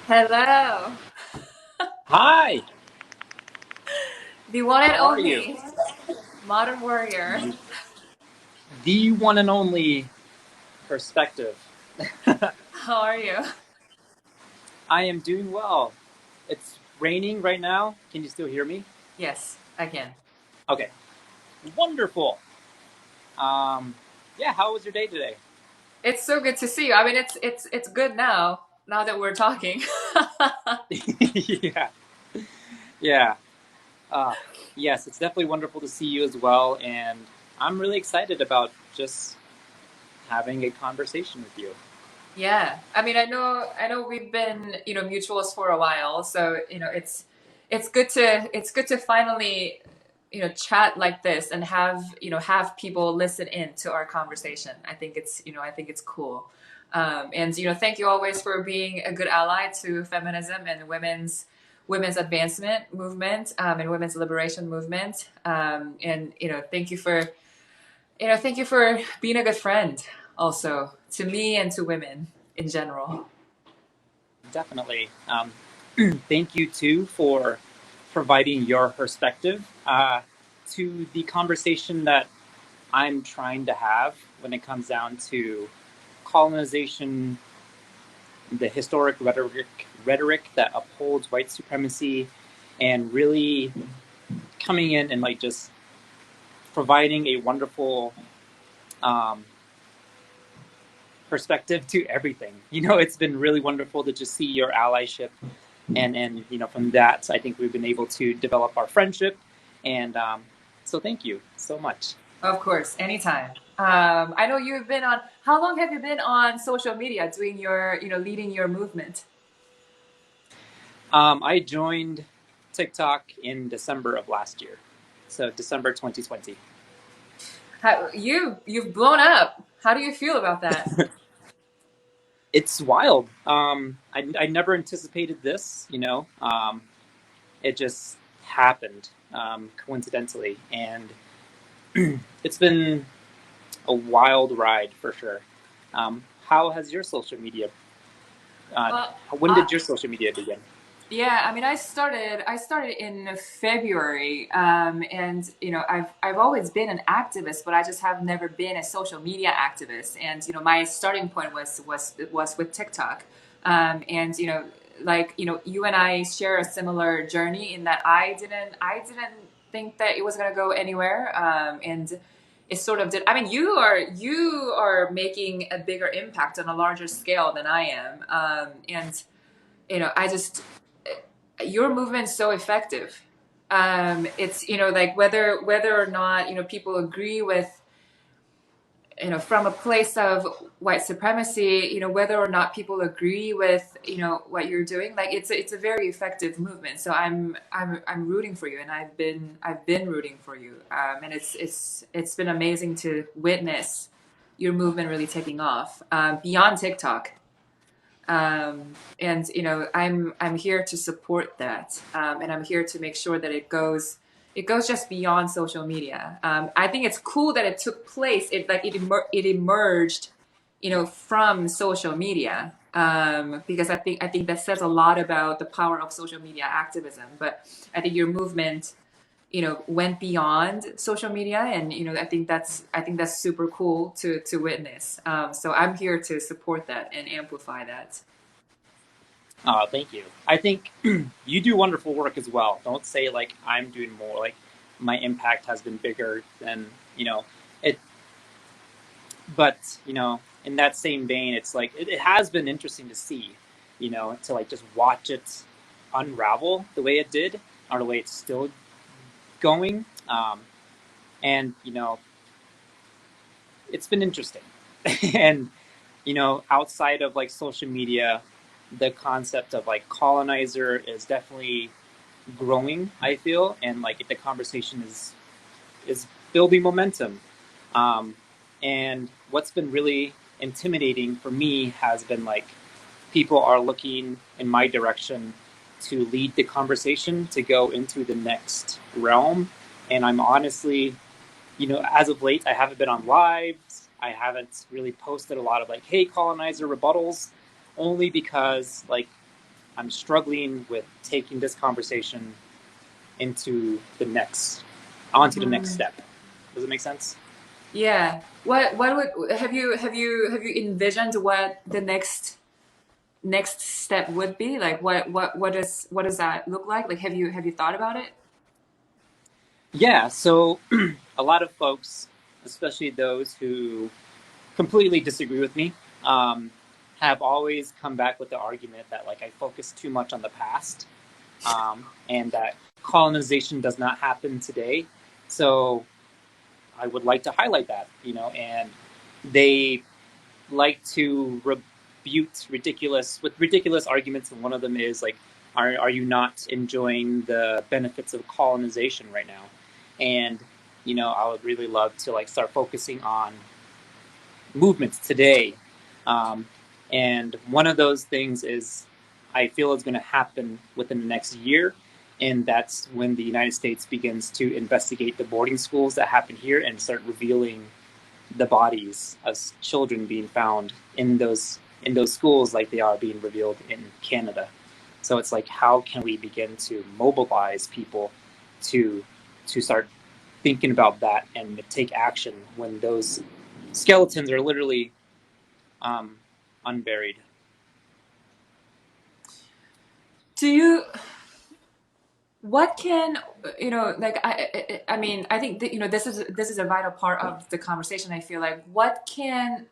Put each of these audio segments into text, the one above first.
Hello, Hi, the one and how are you? only modern warrior. The one and only perspective. How are you? I am doing well. It's raining right now. Can you still hear me? Yes, again. Okay, wonderful. Um, yeah, how was your day today? It's so good to see you. I mean, it's good now. Now that we're talking. Yeah, yeah. Uh, yes, it's definitely wonderful to see you as well, and I'm really excited about just having a conversation with you. Yeah, I mean, I know we've been mutuals for a while, so it's good to finally chat like this and have people listen in to our conversation. I think it's cool. And thank you always for being a good ally to feminism and women's advancement movement, and women's liberation movement. And thank you for being a good friend also to me and to women in general. Definitely. Thank you too for providing your perspective to the conversation that I'm trying to have when it comes down to colonization, the historic rhetoric that upholds white supremacy, and really coming in and like just providing a wonderful um, perspective to everything. It's been really wonderful to just see your allyship, and from that, I think we've been able to develop our friendship, and so thank you so much. Of course, anytime. I know you've been on. How long have you been on social media doing leading your movement? I joined TikTok in December of last year, so December 2020. You've blown up. How do you feel about that? It's wild. I never anticipated this. It just happened coincidentally, and it's been a wild ride for sure. How has your social media? Well, When did your social media begin? yeah, I mean, I started in February, and I've always been an activist, but I just have never been a social media activist. And my starting point was with TikTok, and you and I share a similar journey in that I didn't think that it was gonna go anywhere, and it sort of did. I mean, you are making a bigger impact on a larger scale than I am, and I just your movement's so effective. It's like whether or not people agree with from a place of white supremacy, whether or not people agree with what you're doing, like it's a very effective movement. So I'm rooting for you, and I've been rooting for you, and it's been amazing to witness your movement really taking off beyond TikTok. And I'm here to support that, and I'm here to make sure that it goes just beyond social media. I think it's cool that it took place. It emerged, from social media, because I think that says a lot about the power of social media activism. But I think your movement, went beyond social media, and I think that's super cool to witness. So I'm here to support that and amplify that. Thank you. I think you do wonderful work as well. Don't say like I'm doing more. Like my impact has been bigger than it. But in that same vein, it's like it has been interesting to see, to like just watch it unravel the way it did, or the way it's still going. And it's been interesting. And outside of like social media, the concept of like colonizer is definitely growing, I feel, and like the conversation is building momentum. Um, and what's been really intimidating for me has been like people are looking in my direction to lead the conversation to go into the next realm. And I'm honestly, as of late, I haven't been on lives. I haven't really posted a lot of like, hey, colonizer rebuttals, only because like I'm struggling with taking this conversation into the next onto the next Mm. step. Does it make sense? Yeah. What would have you envisioned what the next step would be? Like what does that look like? Like have you thought about it? Yeah, so a lot of folks, especially those who completely disagree with me, um, have always come back with the argument that like I focus too much on the past, and that colonization does not happen today. So I would like to highlight that, and they like to rebut ridiculous arguments, and one of them is like, are you not enjoying the benefits of colonization right now? And I would really love to like start focusing on movements today. Um, and one of those things is I feel is going to happen within the next year. And that's when the United States begins to investigate the boarding schools that happen here and start revealing the bodies of children being found in those schools like they are being revealed in Canada. So it's like, how can we begin to mobilize people to start thinking about that and take action when those skeletons are literally um, unburied? Do you what can like I mean I think that this is a vital part of the conversation. I feel like what can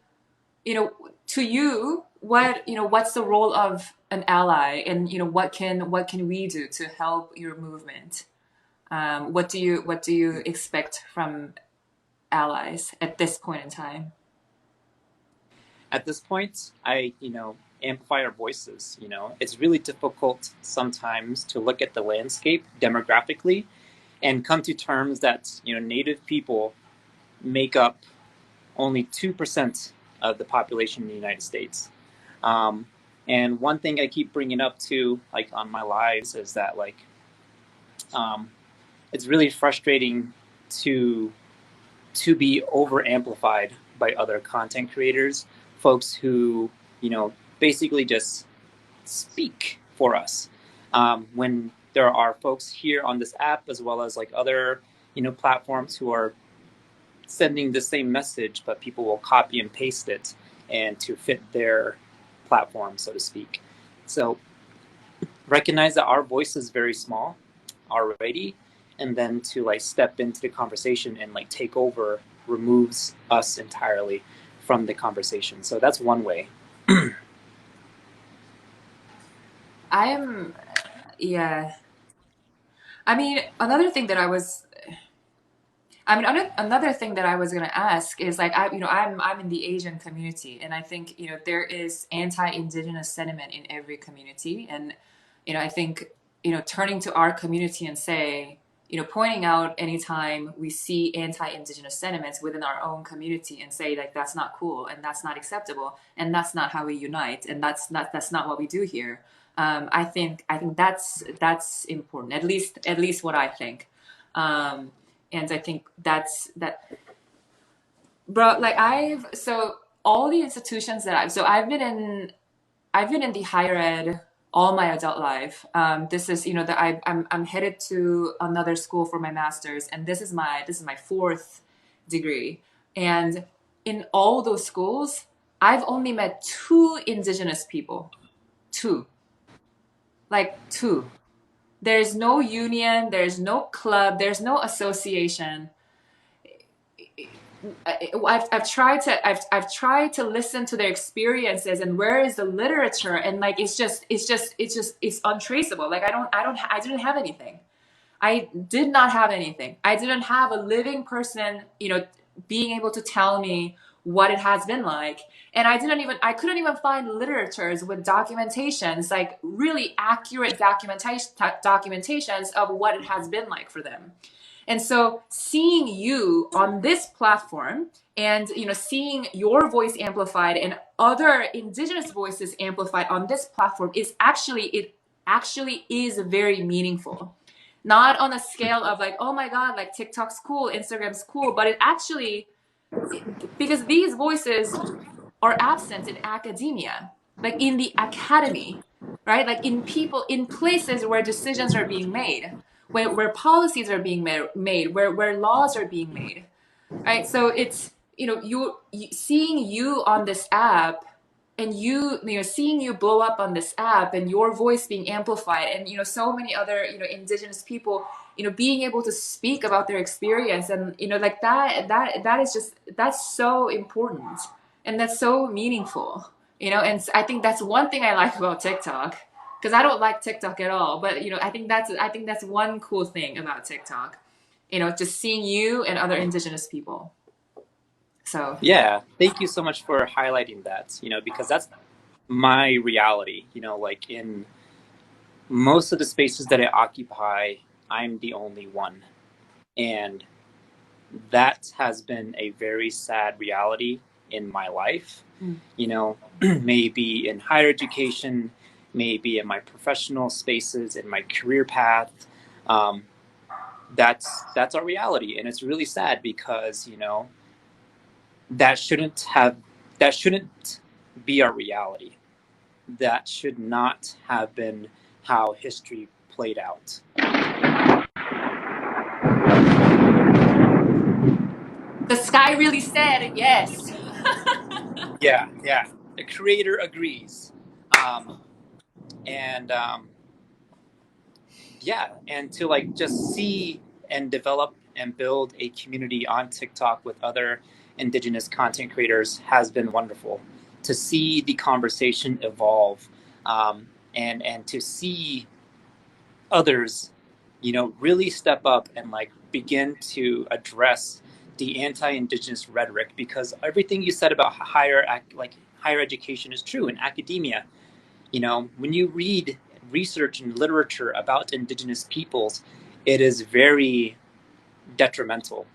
to you what's the role of an ally, and what can we do to help your movement? What do you expect from allies at this point in time? At this point, I amplify our voices. It's really difficult sometimes to look at the landscape demographically and come to terms that Native people make up only 2% of the population in the United States. Um, and one thing I keep bringing up too, like on my lives, is that like um, it's really frustrating to be over amplified by other content creators, folks who basically just speak for us. When there are folks here on this app as well as like other platforms who are sending the same message, but people will copy and paste it and to fit their platform, so to speak. So recognize that our voice is very small already, and then to like step into the conversation and like take over removes us entirely from the conversation. So that's one way. I am, yeah. I mean, another thing that I was gonna ask is like I'm in the Asian community, and I think there is anti-indigenous sentiment in every community, and I think turning to our community and say pointing out anytime we see anti-indigenous sentiments within our own community and say like that's not cool and that's not acceptable and that's not how we unite and that's not what we do here. I think that's important. At least what I think. Um, and I think that's that, bro. Like all the institutions that I've been in the higher ed all my adult life. This is that I'm headed to another school for my master's, and this is my fourth degree. And in all those schools, I've only met two indigenous people, two, like two. There's no union, there's no club, there's no association. I've tried to listen to their experiences and where is the literature, and like it's untraceable. Like I didn't have anything. I did not have anything. I didn't have a living person, being able to tell me what it has been like. And I couldn't even find literatures with documentations, like really accurate documentations of what it has been like for them. And so seeing you on this platform and seeing your voice amplified and other indigenous voices amplified on this platform it actually is very meaningful. Not on a scale of like, oh my god, like TikTok's cool, Instagram's cool, but it actually, because these voices are absent in academia, like in the academy. right? Like in people, in places where decisions are being made, where policies are being made, where laws are being made, right? So it's, seeing you on this app, and seeing you blow up on this app, and your voice being amplified, and so many other indigenous people being able to speak about their experience, and like that is just, that's so important, and that's so meaningful. And I think that's one thing I like about TikTok, because I don't like TikTok at all, but I think that's one cool thing about TikTok, just seeing you and other indigenous people. So Yeah, thank you so much for highlighting that, because that's my reality. Like in most of the spaces that I occupy, I'm the only one. And that has been a very sad reality in my life. Maybe in higher education, maybe in my professional spaces, in my career path. Um, that's our reality, and it's really sad because that shouldn't have that shouldn't be our reality. That should not have been how history played out. the sky really said yes. Yeah, yeah. The creator agrees. Um, and yeah, and to like just see and develop and build a community on TikTok with other indigenous content creators has been wonderful. To see the conversation evolve, and to see others, really step up and like begin to address the anti-indigenous rhetoric, because everything you said about higher education is true in academia. When you read research and literature about indigenous peoples, it is very detrimental.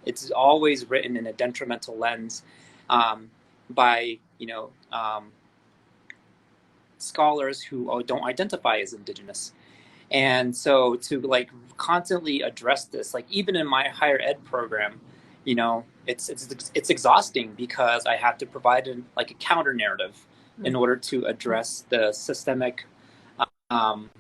It's always written in a detrimental lens, by scholars who don't identify as indigenous. And so to like constantly address this, like even in my higher ed program, it's exhausting because I have to provide like a counter narrative in order to address the systemic um,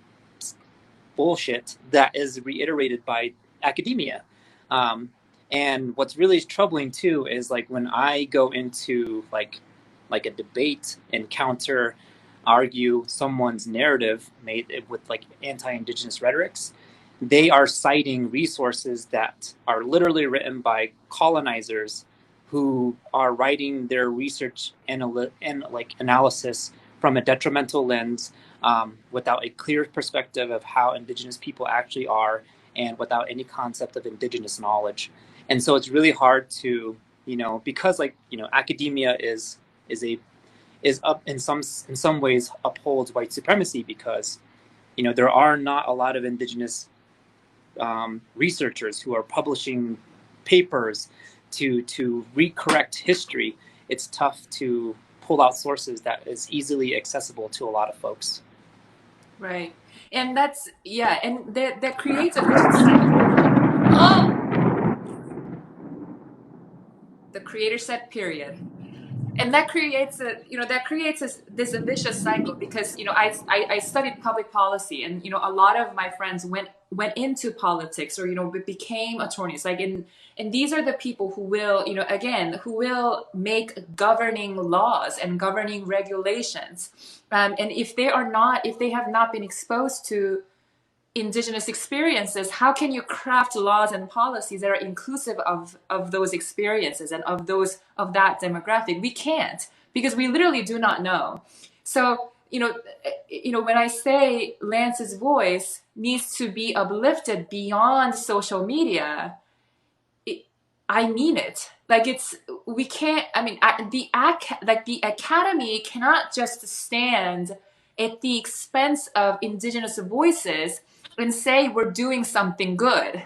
bullshit that is reiterated by academia. Um, and what's really troubling too is like when I go into like a debate and counter argue someone's narrative made with like anti-indigenous rhetorics, they are citing resources that are literally written by colonizers who are writing their research and like analysis from a detrimental lens, without a clear perspective of how indigenous people actually are, and without any concept of indigenous knowledge. And so it's really hard to, because like, academia is up in some ways upholds white supremacy, because there are not a lot of indigenous researchers who are publishing papers to recorrect history. It's tough to pull out sources that is easily accessible to a lot of folks. Right. And that's, yeah, and that creates a vicious cycle. Oh, the creator said period. And that creates this vicious cycle, because I studied public policy, and a lot of my friends went into politics, or became attorneys, like, and these are the people who will, who will make governing laws and governing regulations, and if they have not been exposed to indigenous experiences, how can you craft laws and policies that are inclusive of those experiences and of that demographic? We can't, because we literally do not know. So when I say Lance's voice needs to be uplifted beyond social media, I mean it. Like, we can't. I mean, the academy cannot just stand at the expense of indigenous voices and say we're doing something good.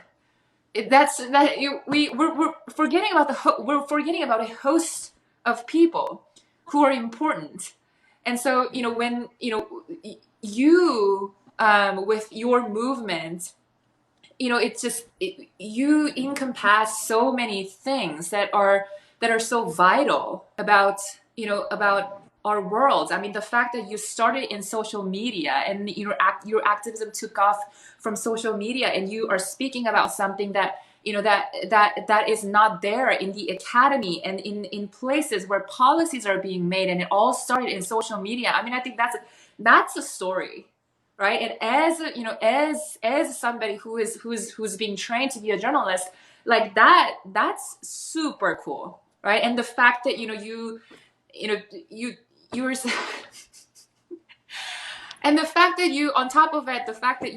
That's that we're forgetting about we're forgetting about a host of people who are important. And so when you with your movement, it's just you encompass so many things that are so vital about about our worlds. I mean, the fact that you started in social media and your activism took off from social media, and you are speaking about something that that is not there in the academy and in places where policies are being made, and it all started in social media. I mean, I think that's a story, right? And as as somebody who's being trained to be a journalist, like that's super cool, right? And the fact that you were and the fact that you, on top of it, the fact that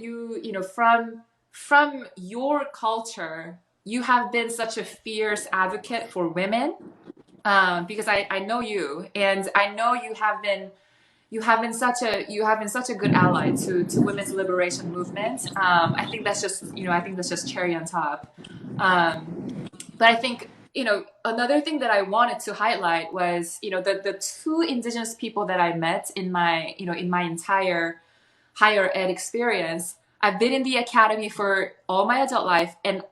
from your culture, you have been such a fierce advocate for women, because I know you, and I know you have been such a good ally to women's liberation movement. I think that's just cherry on top. But I think another thing that I wanted to highlight was the two indigenous people that I met in my in my entire higher ed experience. I've been in the academy for all my adult life, and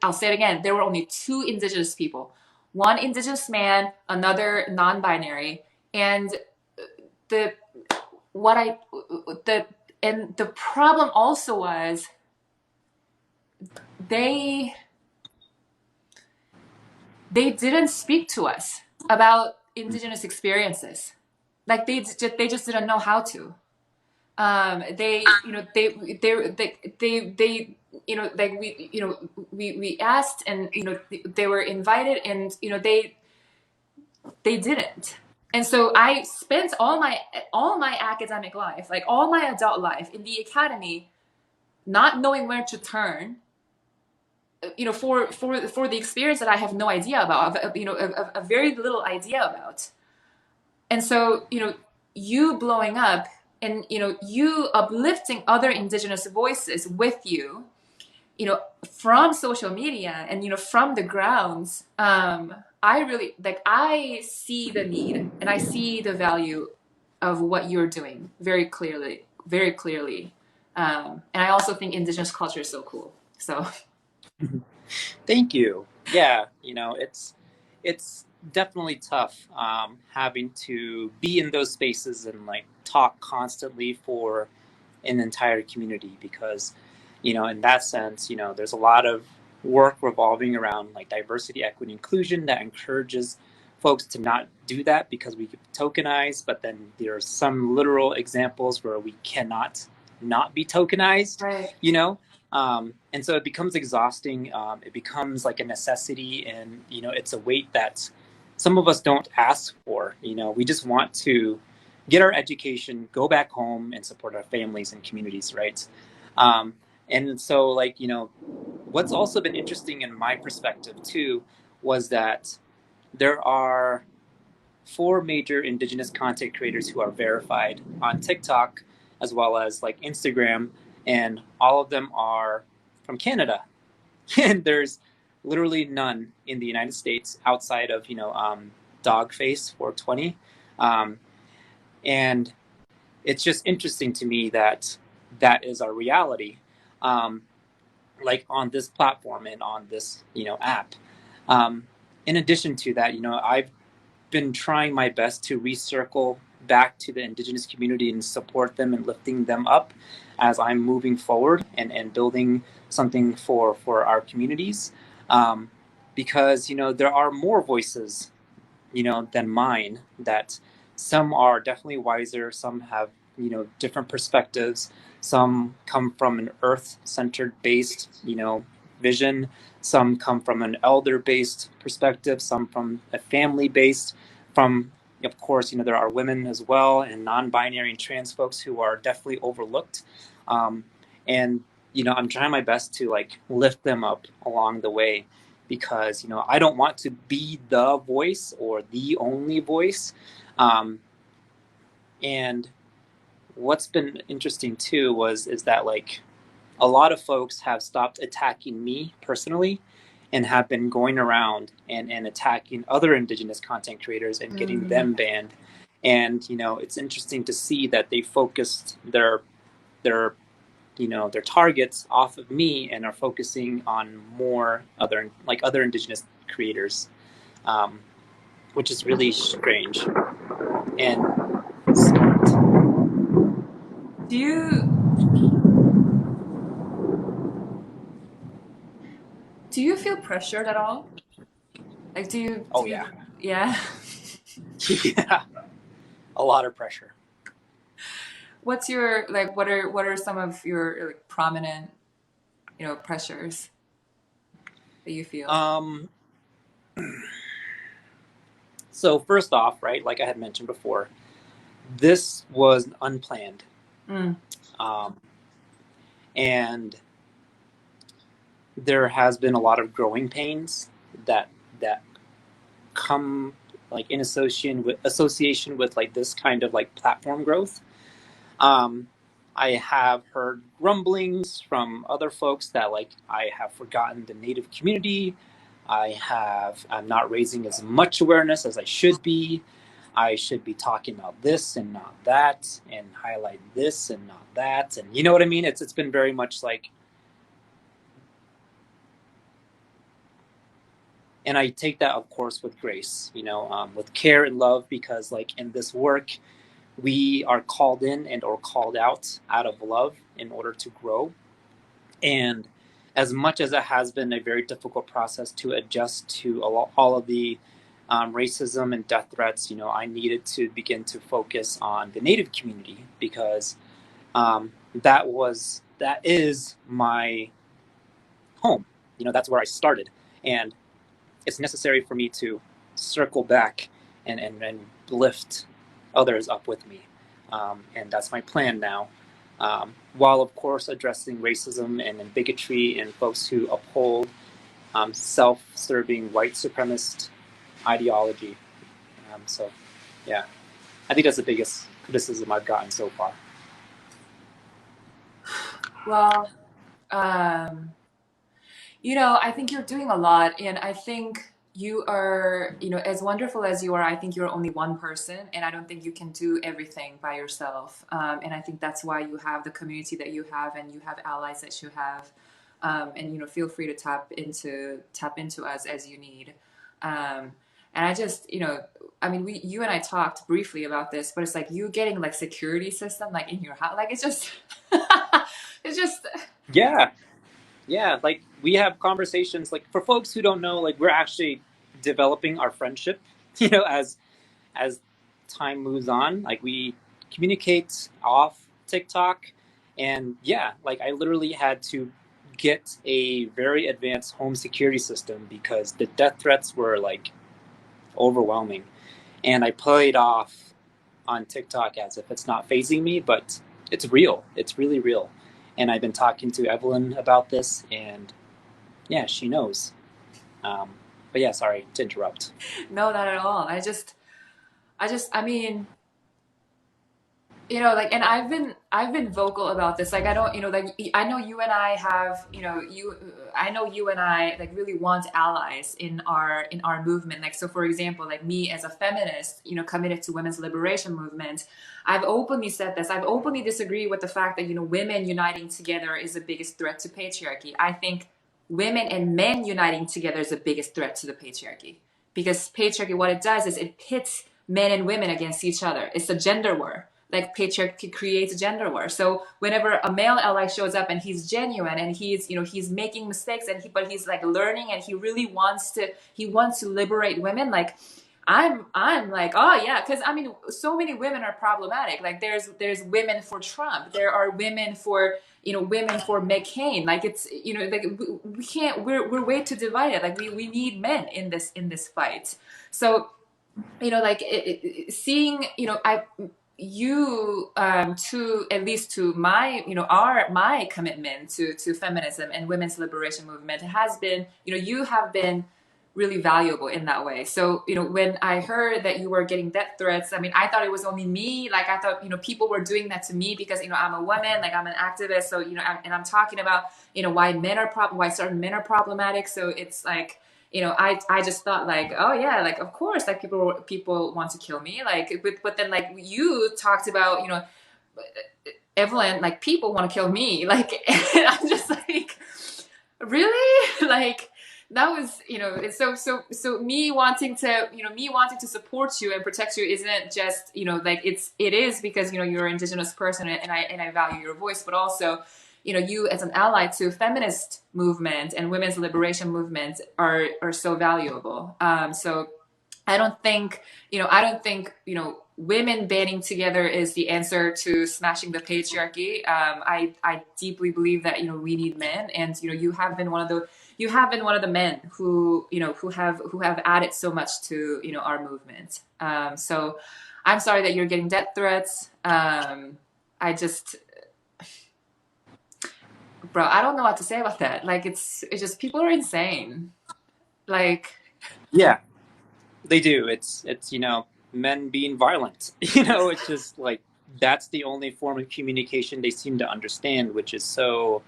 I'll say it again, there were only two indigenous people, one indigenous man, another non-binary. And the what I the and the problem also was they didn't speak to us about indigenous experiences. Like they just didn't know how to. They like we asked, and they were invited, and they didn't. And so I spent all my academic life, like all my adult life in the academy, not knowing where to turn, for the experience that I have no idea about, a very little idea about. And so, you blowing up, and you uplifting other indigenous voices with you, from social media and from the grounds. I really I see the need, and I see the value of what you're doing very clearly, very clearly. And I also think indigenous culture is so cool. So Thank you. Yeah, it's definitely tough, having to be in those spaces and like talk constantly for an entire community, because in that sense, there's a lot of work revolving around like diversity, equity, inclusion that encourages folks to not do that because we get tokenized. But then there are some literal examples where we cannot not be tokenized, right. And so it becomes exhausting. It becomes like a necessity, and it's a weight that some of us don't ask for. We just want to get our education, go back home, and support our families and communities, right? And so, what's also been interesting in my perspective too was that there are 4 major indigenous content creators who are verified on TikTok, as well as like Instagram, and all of them are from Canada. And there's literally none in the United States outside of Dogface 420. And it's just interesting to me that is our reality, like on this platform and on this app. In addition to that, I've been trying my best to recircle back to the indigenous community and support them and lifting them up as I'm moving forward and building something for our communities, because there are more voices than mine, that some are definitely wiser, some have different perspectives, some come from an earth-centered based vision, some come from an elder-based perspective, some from a family-based, from of course, there are women as well, and non-binary and trans folks who are definitely overlooked. And, I'm trying my best to like lift them up along the way, because, I don't want to be the voice or the only voice. And what's been interesting too is that like a lot of folks have stopped attacking me personally and have been going around and attacking other indigenous content creators and getting them banned. And it's interesting to see that they focused their targets off of me and are focusing on more other indigenous creators, which is really strange. and start. Do you do you feel pressured at all? Like Oh yeah. yeah. Yeah, a lot of pressure. What's your like what are some of your like prominent, pressures that you feel? Um, so first off, right, like I had mentioned before, this was unplanned, Mm, um, and there has been a lot of growing pains that come like in association with like this kind of like platform growth. Um, I have heard grumblings from other folks that like I have forgotten the Native community. I'm not raising as much awareness as I should be. I should be talking about this and not that, and highlight this and not that, and you know what I mean. It's been very much like, and I take that of course with grace, with care and love, because like in this work, we are called in and or called out of love in order to grow. And as much as it has been a very difficult process to adjust to all of the racism and death threats, I needed to begin to focus on the Native community because that is my home. That's where I started, and it's necessary for me to circle back and lift others up with me. And that's my plan now. While, of course, addressing racism and bigotry and folks who uphold self serving white supremacist ideology. So, yeah, I think that's the biggest criticism I've gotten so far. well, um, I think you're doing a lot, and I think you are, as wonderful as you are, I think you're only one person, and I don't think you can do everything by yourself. And I think that's why you have the community that you have, and you have allies that you have. And feel free to tap into us as you need. Um, and I just, I mean, you and I talked briefly about this, but it's like you getting like security system like in your house, like it's just, it's just. Yeah, yeah. Like we have conversations. Like for folks who don't know, like we're actually developing our friendship. As time moves on, like we communicate off TikTok, and yeah, like I literally had to get a very advanced home security system because the death threats were like overwhelming, and I played off on TikTok as if it's not phasing me, but it's real. It's really real, and I've been talking to Evelyn about this, and yeah, she knows. Um, but yeah, sorry to interrupt. No, not at all. I mean, like, and I've been vocal about this. Like, I don't, like, I know you and I have, I know you and I like really want allies in our movement. Like, so for example, like me as a feminist, committed to women's liberation movement, I've openly said this. I've openly disagreed with the fact that, women uniting together is the biggest threat to patriarchy. I think women and men uniting together is the biggest threat to the patriarchy because patriarchy, what it does is it pits men and women against each other. It's a gender war. Like patriarchy creates a gender war. So whenever a male ally shows up and he's genuine and he's making mistakes but he's like learning and he wants to liberate women, like I'm like, oh yeah, because I mean, so many women are problematic. Like there's women for Trump, there are women for women for McCain. Like it's like we can't, we're way too divided. Like we need men in this fight. So like seeing I you to at least to my our my commitment to feminism and women's liberation movement has been you have been really valuable in that way. So when I heard that you were getting death threats, I mean, I thought it was only me. Like I thought people were doing that to me because I'm a woman, like I'm an activist. So and I'm talking about why certain men are problematic. So it's like I just thought like, oh yeah, like of course, like people want to kill me, like, but then like you talked about, Evelyn, like people want to kill me, like, and I'm just like, really, like, that was, it's so me wanting to, me wanting to support you and protect you isn't just, like it is because, you're an indigenous person, and I value your voice, but also, you as an ally to feminist movement and women's liberation movement are so valuable. So I don't think women banding together is the answer to smashing the patriarchy. I deeply believe that we need men, and you have been one of the men who have added so much to our movement. So I'm sorry that you're getting death threats. I just, bro, I don't know what to say about that. Like it's just people are insane. Like Yeah, they do. It's men being violent. It's just like that's the only form of communication they seem to understand, which is so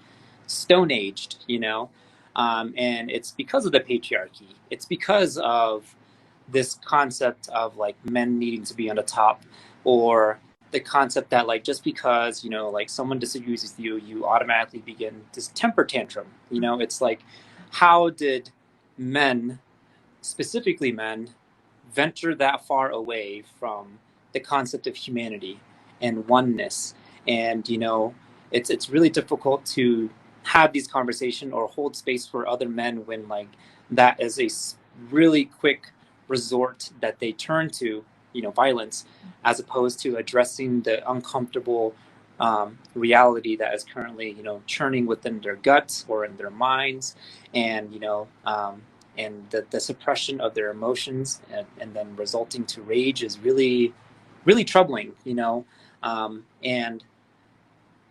stone aged. And it's because of the patriarchy. It's because of this concept of like men needing to be on the top, or the concept that like just because like someone disagrees with you, you automatically begin this temper tantrum. It's like, how did men, specifically men, venture that far away from the concept of humanity and oneness? And it's really difficult to have these conversations or hold space for other men when like that is a really quick resort that they turn to, violence, as opposed to addressing the uncomfortable reality that is currently churning within their guts or in their minds. And and the suppression of their emotions, and then resulting to rage is really, really troubling. And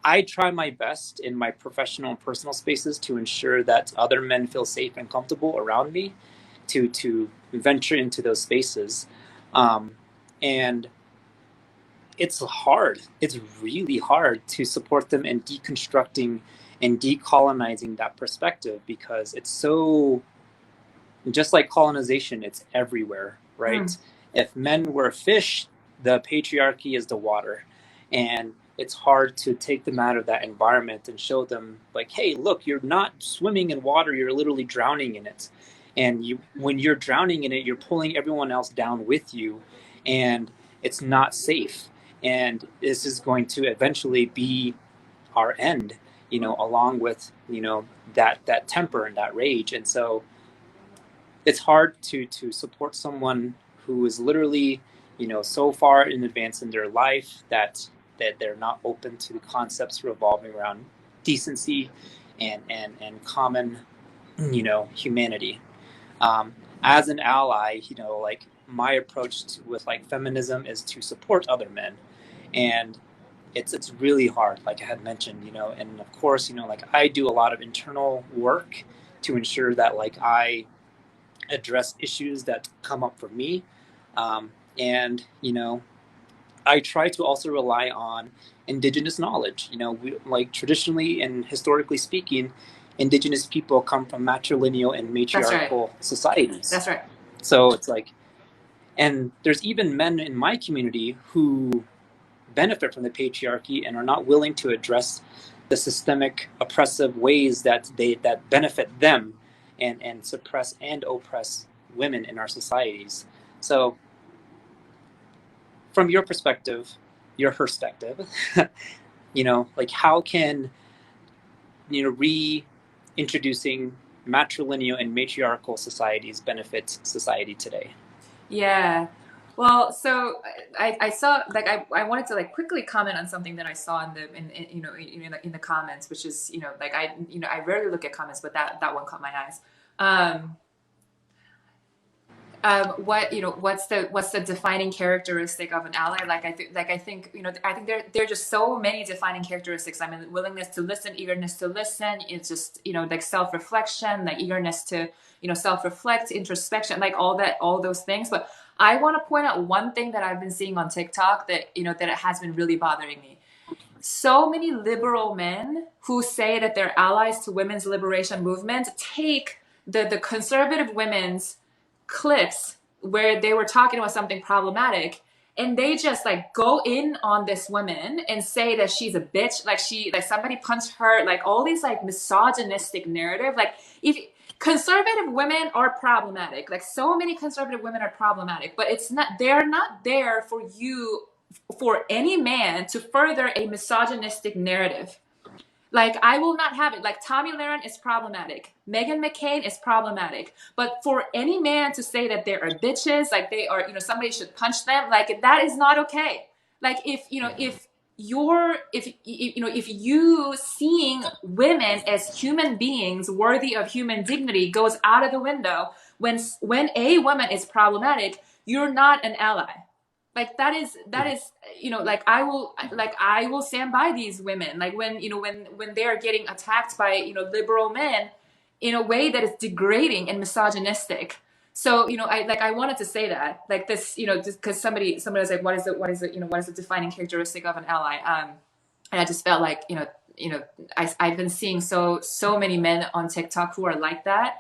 I try my best in my professional and personal spaces to ensure that other men feel safe and comfortable around me to venture into those spaces. And it's hard. It's really hard to support them in deconstructing and decolonizing that perspective, because it's so, just like colonization, it's everywhere, right? mm, If men were fish, the patriarchy is the water. And it's hard to take them out of that environment and show them like, hey, look, you're not swimming in water, you're literally drowning in it. And when you're drowning in it, you're pulling everyone else down with you, and it's not safe. And this is going to eventually be our end, along with, that temper and that rage. And so it's hard to support someone who is literally so far in advance in their life that they're not open to the concepts revolving around decency and common humanity. As an ally, like my approach with like feminism is to support other men. And it's really hard, like I had mentioned, and of course, like I do a lot of internal work to ensure that like I address issues that come up for me. And I try to also rely on indigenous knowledge. Like traditionally and historically speaking, indigenous people come from matrilineal and that's right. matriarchal societies. That's right. So it's like, and there's even men in my community who benefit from the patriarchy and are not willing to address the systemic oppressive ways that benefit them, and suppress and oppress women in our societies. So from your perspective, your perspective, like how can reintroducing matrilineal and matriarchal societies benefit society today? Yeah. Well, so I saw like I wanted to like quickly comment on something that I saw in the comments, which is like I rarely look at comments, but that one caught my eyes. Um, what's the defining characteristic of an ally? I think there are just so many defining characteristics. I mean, willingness to listen, eagerness to listen. It's just like self-reflection, like eagerness to self-reflect, introspection, like all those things. But I want to point out one thing that I've been seeing on TikTok that it has been really bothering me. So many liberal men who say that they're allies to women's liberation movement take the conservative women's clips where they were talking about something problematic, and they just like go in on this woman and say that she's a bitch, like somebody punched her, like all these like misogynistic narrative. Like if conservative women are problematic. Like so many conservative women are problematic, but it's not, they're not there for you, for any man to further a misogynistic narrative. Like, I will not have it. Like, Tomi Lahren is problematic. Meghan McCain is problematic. But for any man to say that they are bitches, like they are, somebody should punch them, like that is not okay. Like, if you seeing women as human beings worthy of human dignity goes out of the window when a woman is problematic, you're not an ally. Like that is like I will stand by these women, like when they are getting attacked by liberal men in a way that is degrading and misogynistic. So I wanted to say that, like, this, just because somebody was like, what is the defining characteristic of an ally, and I just felt like I've been seeing so many men on TikTok who are like that,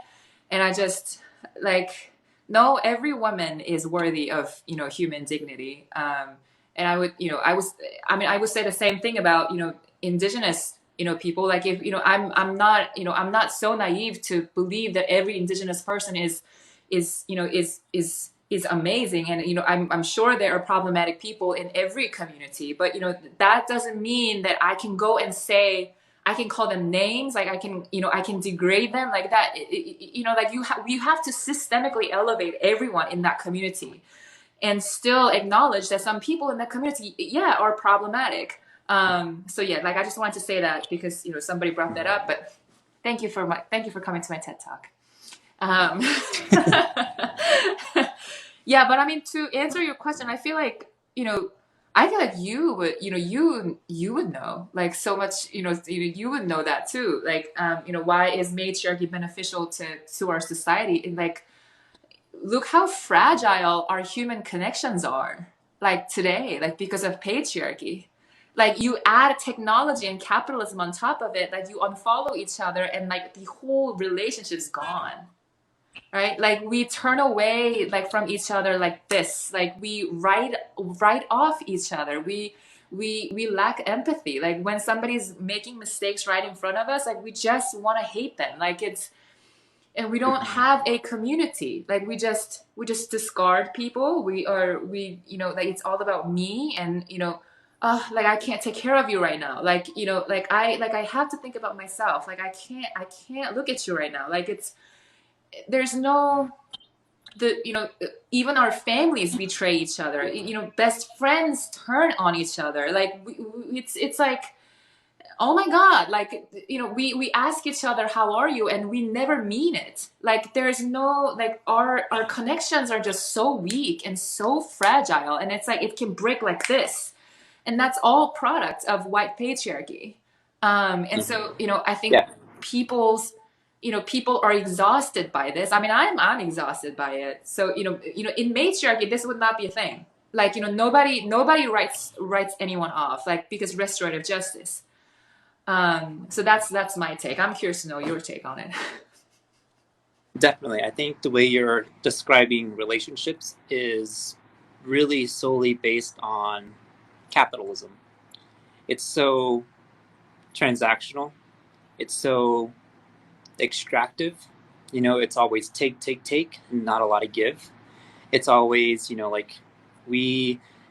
and I just like, no, every woman is worthy of human dignity. And I would say the same thing about indigenous people. Like, if I'm not so naive to believe that every indigenous person is amazing, and I'm sure there are problematic people in every community, but that doesn't mean that I can go and say, I can call them names, like I can degrade them like that. Like you have to systemically elevate everyone in that community, and still acknowledge that some people in that community, yeah, are problematic. So yeah, like I just wanted to say that because somebody brought that up. But thank you for coming to my TED Talk. Yeah, but I mean, to answer your question, I feel like you would you would know, like, so much. You would know that too. Like, why is matriarchy beneficial to our society? And like, look how fragile our human connections are, like today, like because of patriarchy. Like, you add technology and capitalism on top of it, like you unfollow each other, and like the whole relationship's gone. Right? Like, we turn away, like, from each other, like this, like we write off each other. We lack empathy. Like, when somebody's making mistakes right in front of us, like we just want to hate them. Like, and we don't have a community. Like, we just discard people. Like, it's all about me, and like, I can't take care of you right now. Like, I have to think about myself. Like, I can't look at you right now. Like, there's no, even our families betray each other. Best friends turn on each other. Like, it's like, oh my god, like, we ask each other, how are you, and we never mean it. Like, there's no, like, our connections are just so weak and so fragile, and it's like it can break like this, and that's all product of white patriarchy. And so I think Yeah. people are exhausted by this. I mean, I'm exhausted by it. So in matriarchy, this would not be a thing. Like, nobody writes anyone off, like, because restorative justice. So that's my take. I'm curious to know your take on it. Definitely. I think the way you're describing relationships is really solely based on capitalism. It's so transactional. It's so extractive. It's always take, not a lot of give. It's always, like,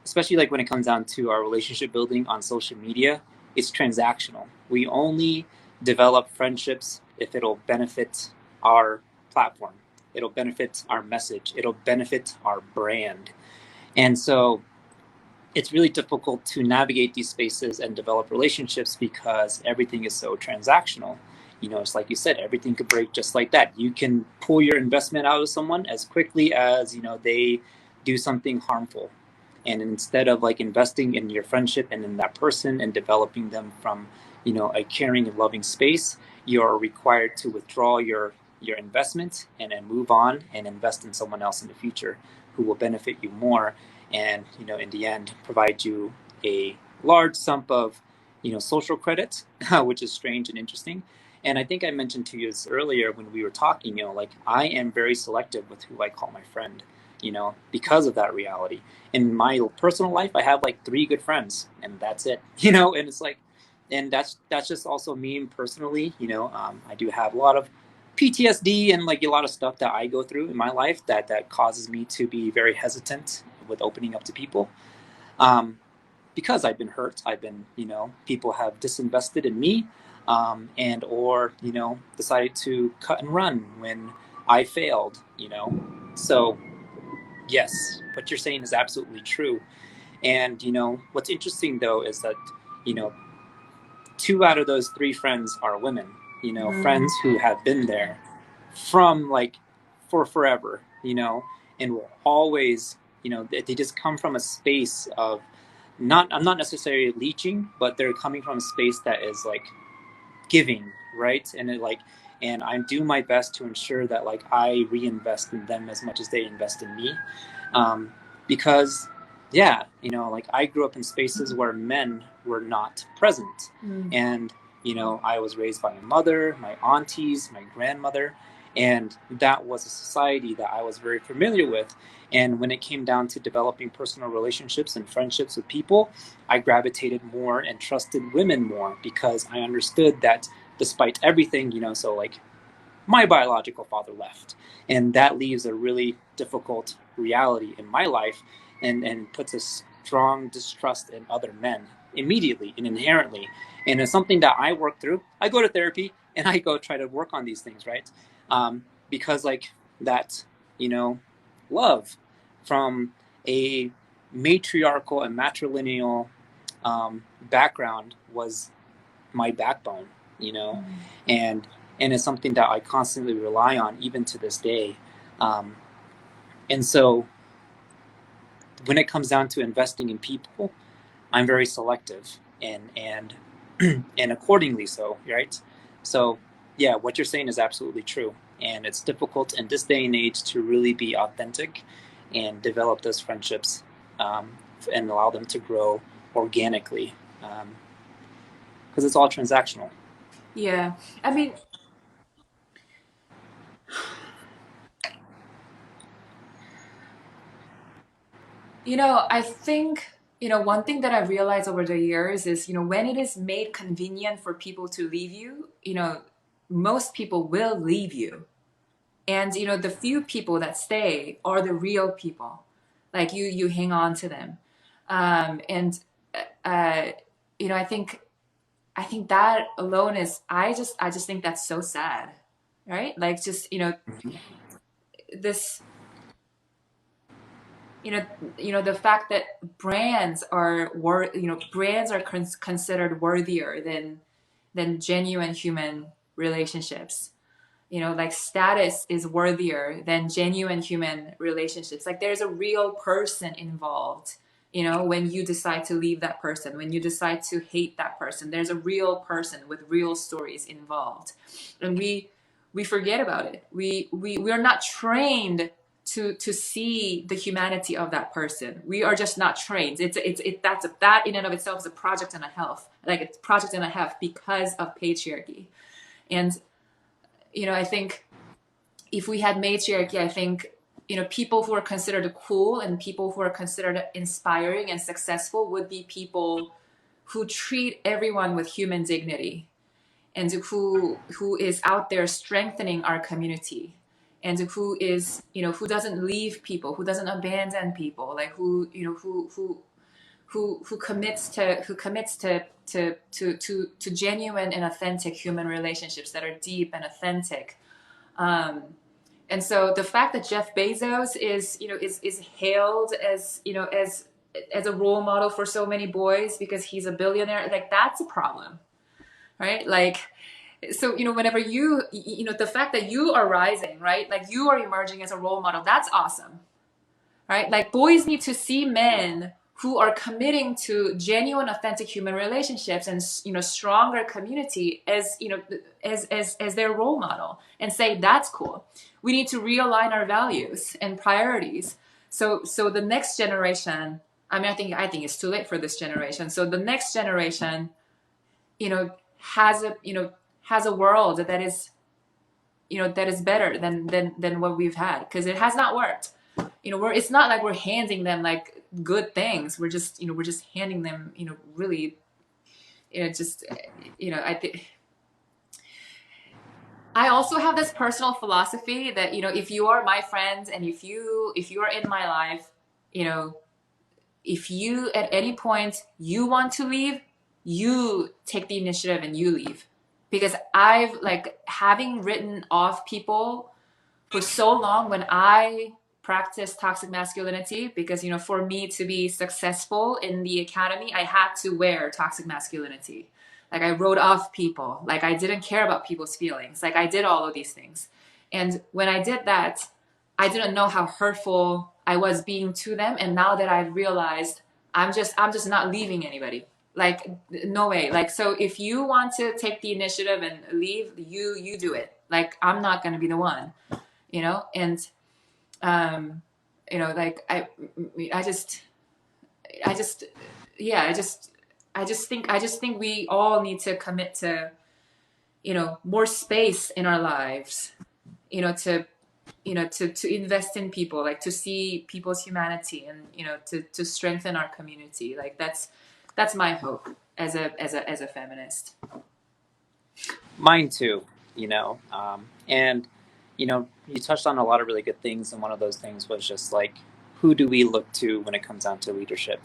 especially like when it comes down to our relationship building on social media, it's transactional. We only develop friendships if it'll benefit our platform. It'll benefit our message. It'll benefit our brand. And so it's really difficult to navigate these spaces and develop relationships because everything is so transactional. It's like you said, everything could break just like that. You can pull your investment out of someone as quickly as, they do something harmful. And instead of like investing in your friendship and in that person and developing them from, a caring and loving space, you're required to withdraw your investment and then move on and invest in someone else in the future who will benefit you more. And, in the end, provide you a large sum of, social credit, which is strange and interesting. And I think I mentioned to you earlier when we were talking, like, I am very selective with who I call my friend, because of that reality. In my personal life, I have like 3 good friends, and that's it, and it's like, and that's just also me personally. I do have a lot of PTSD and like a lot of stuff that I go through in my life that causes me to be very hesitant with opening up to people. Um, because I've been hurt, I've been, people have disinvested in me, and or decided to cut and run when I failed. So yes, what you're saying is absolutely true. And what's interesting though is that you know two out of those three friends are women. Friends who have been there from like for forever. And will always, they just come from a space of not, I'm not necessarily leeching, but they're coming from a space that is like giving, right? And I do my best to ensure that like I reinvest in them as much as they invest in me, um, because yeah, like I grew up in spaces where men were not present, and I was raised by my mother, my aunties, my grandmother, and that was a society that I was very familiar with. And when it came down to developing personal relationships and friendships with people, I gravitated more and trusted women more because I understood that despite everything, so like my biological father left. And that leaves a really difficult reality in my life, and puts a strong distrust in other men immediately and inherently. And it's something that I work through. I go to therapy and I go try to work on these things, right? Because like that, you know, love from a matriarchal and matrilineal background was my backbone, and it's something that I constantly rely on even to this day. Um, and so when it comes down to investing in people, I'm very selective and and accordingly so, right? So yeah, what you're saying is absolutely true. And it's difficult in this day and age to really be authentic and develop those friendships, um, and allow them to grow organically, because it's all transactional. Yeah. I mean, I think, one thing that I've realized over the years is, when it is made convenient for people to leave you, most people will leave you. And, the few people that stay are the real people. Like you hang on to them. And, uh, I think that alone is, I just think that's so sad. Right? Like just, this, you know the fact that brands are considered worthier than genuine human relationships. Like status is worthier than genuine human relationships. Like there's a real person involved. When you decide to leave that person, when you decide to hate that person, there's a real person with real stories involved. And we forget about it. We are not trained to see the humanity of that person. We are just not trained. That in and of itself is a project and a half. Like it's project and a half because of patriarchy. And I think if we had matriarchy, I think people who are considered cool and people who are considered inspiring and successful would be people who treat everyone with human dignity, and who is out there strengthening our community, and who doesn't leave people, who doesn't abandon people, like who commits to genuine and authentic human relationships that are deep and authentic. um, and so the fact that Jeff Bezos is hailed as a role model for so many boys because he's a billionaire, like that's a problem, right? Like, so whenever the fact that you are rising, right, like you are emerging as a role model, that's awesome, right? Like boys need to see men who are committing to genuine authentic human relationships and stronger community as their role model, and say that's cool. We need to realign our values and priorities. So the next generation, I mean, I think it's too late for this generation. So the next generation you know has a world that is better than what we've had, because it has not worked. It's not like we're handing them like good things. We're just handing them really just I think I also have this personal philosophy that, if you are my friend and if you are in my life, you know, if you at any point you want to leave, you take the initiative and you leave. Because I've like having written off people for so long when I practiced toxic masculinity, because for me to be successful in the academy, I had to wear toxic masculinity. Like I wrote off people, like I didn't care about people's feelings, like I did all of these things. And when I did that, I didn't know how hurtful I was being to them. And now that I've realized, I'm just not leaving anybody. Like no way. Like so if you want to take the initiative and leave, you do it. Like I'm not going to be the one, and um like I just I just yeah I just think we all need to commit to more space in our lives, to to invest in people, like to see people's humanity, and to strengthen our community. Like that's my hope as a feminist. Mine too, and you touched on a lot of really good things, and one of those things was just like, who do we look to when it comes down to leadership,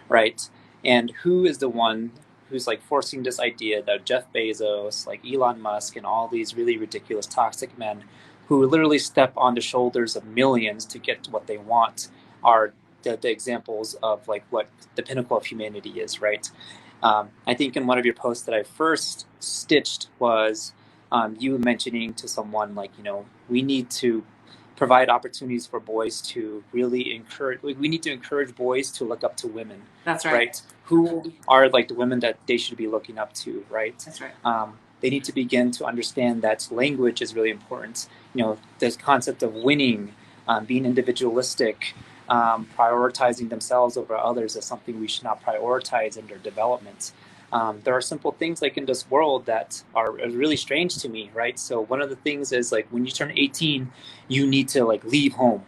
right? And who is the one who's like forcing this idea that Jeff Bezos, like Elon Musk, and all these really ridiculous toxic men who literally step on the shoulders of millions to get what they want are the examples of like what the pinnacle of humanity is, right? I think in one of your posts that I first stitched was you mentioning to someone like, we need to provide opportunities for boys to really encourage, we need to encourage boys to look up to women. That's right. Right? Who are like the women that they should be looking up to, right? That's right. They need to begin to understand that language is really important. The concept of winning, being individualistic, prioritizing themselves over others is something we should not prioritize in their development. There are simple things like in this world that are really strange to me, right? So one of the things is like when you turn 18, you need to like leave home,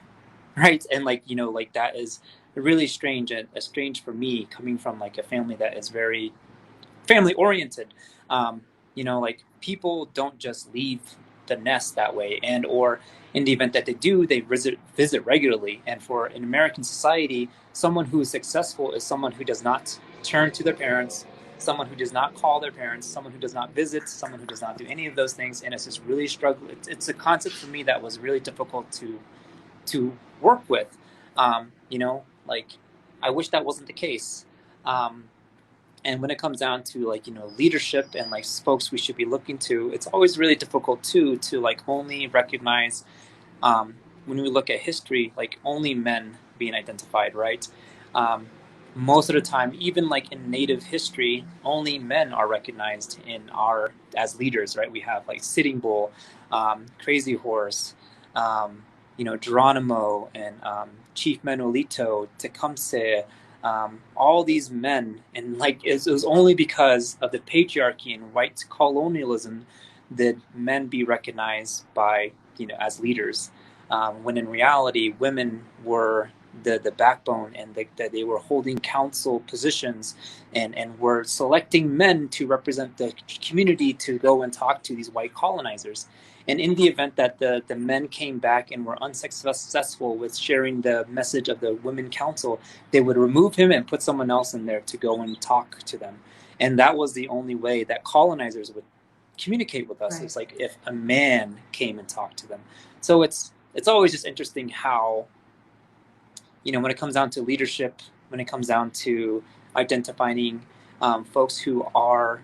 right? And like like that is really strange, and strange for me coming from like a family that is very family oriented. Like people don't just leave the nest that way, and or in the event that they do, they visit regularly. And for an American society, someone who is successful is someone who does not turn to their parents, someone who does not call their parents, someone who does not visit, someone who does not do any of those things. And it's just really struggle. It's a concept for me that was really difficult to work with. Like I wish that wasn't the case. And when it comes down to like leadership and like folks we should be looking to, it's always really difficult too to like only recognize, when we look at history, like only men being identified, right? um, Most of the time, even like in native history, only men are recognized in our as leaders, right? We have like Sitting Bull, Crazy Horse, Geronimo, and Chief Manuelito, Tecumseh, all these men. And like it was only because of the patriarchy and white colonialism that men be recognized by as leaders, when in reality women were the backbone, and that they were holding council positions, and were selecting men to represent the community to go and talk to these white colonizers. And in the event that the men came back and were unsuccessful with sharing the message of the women council, they would remove him and put someone else in there to go and talk to them. And that was the only way that colonizers would communicate with us. Right. It's like if a man came and talked to them. So it's always just interesting how, when it comes down to leadership, when it comes down to identifying folks who are,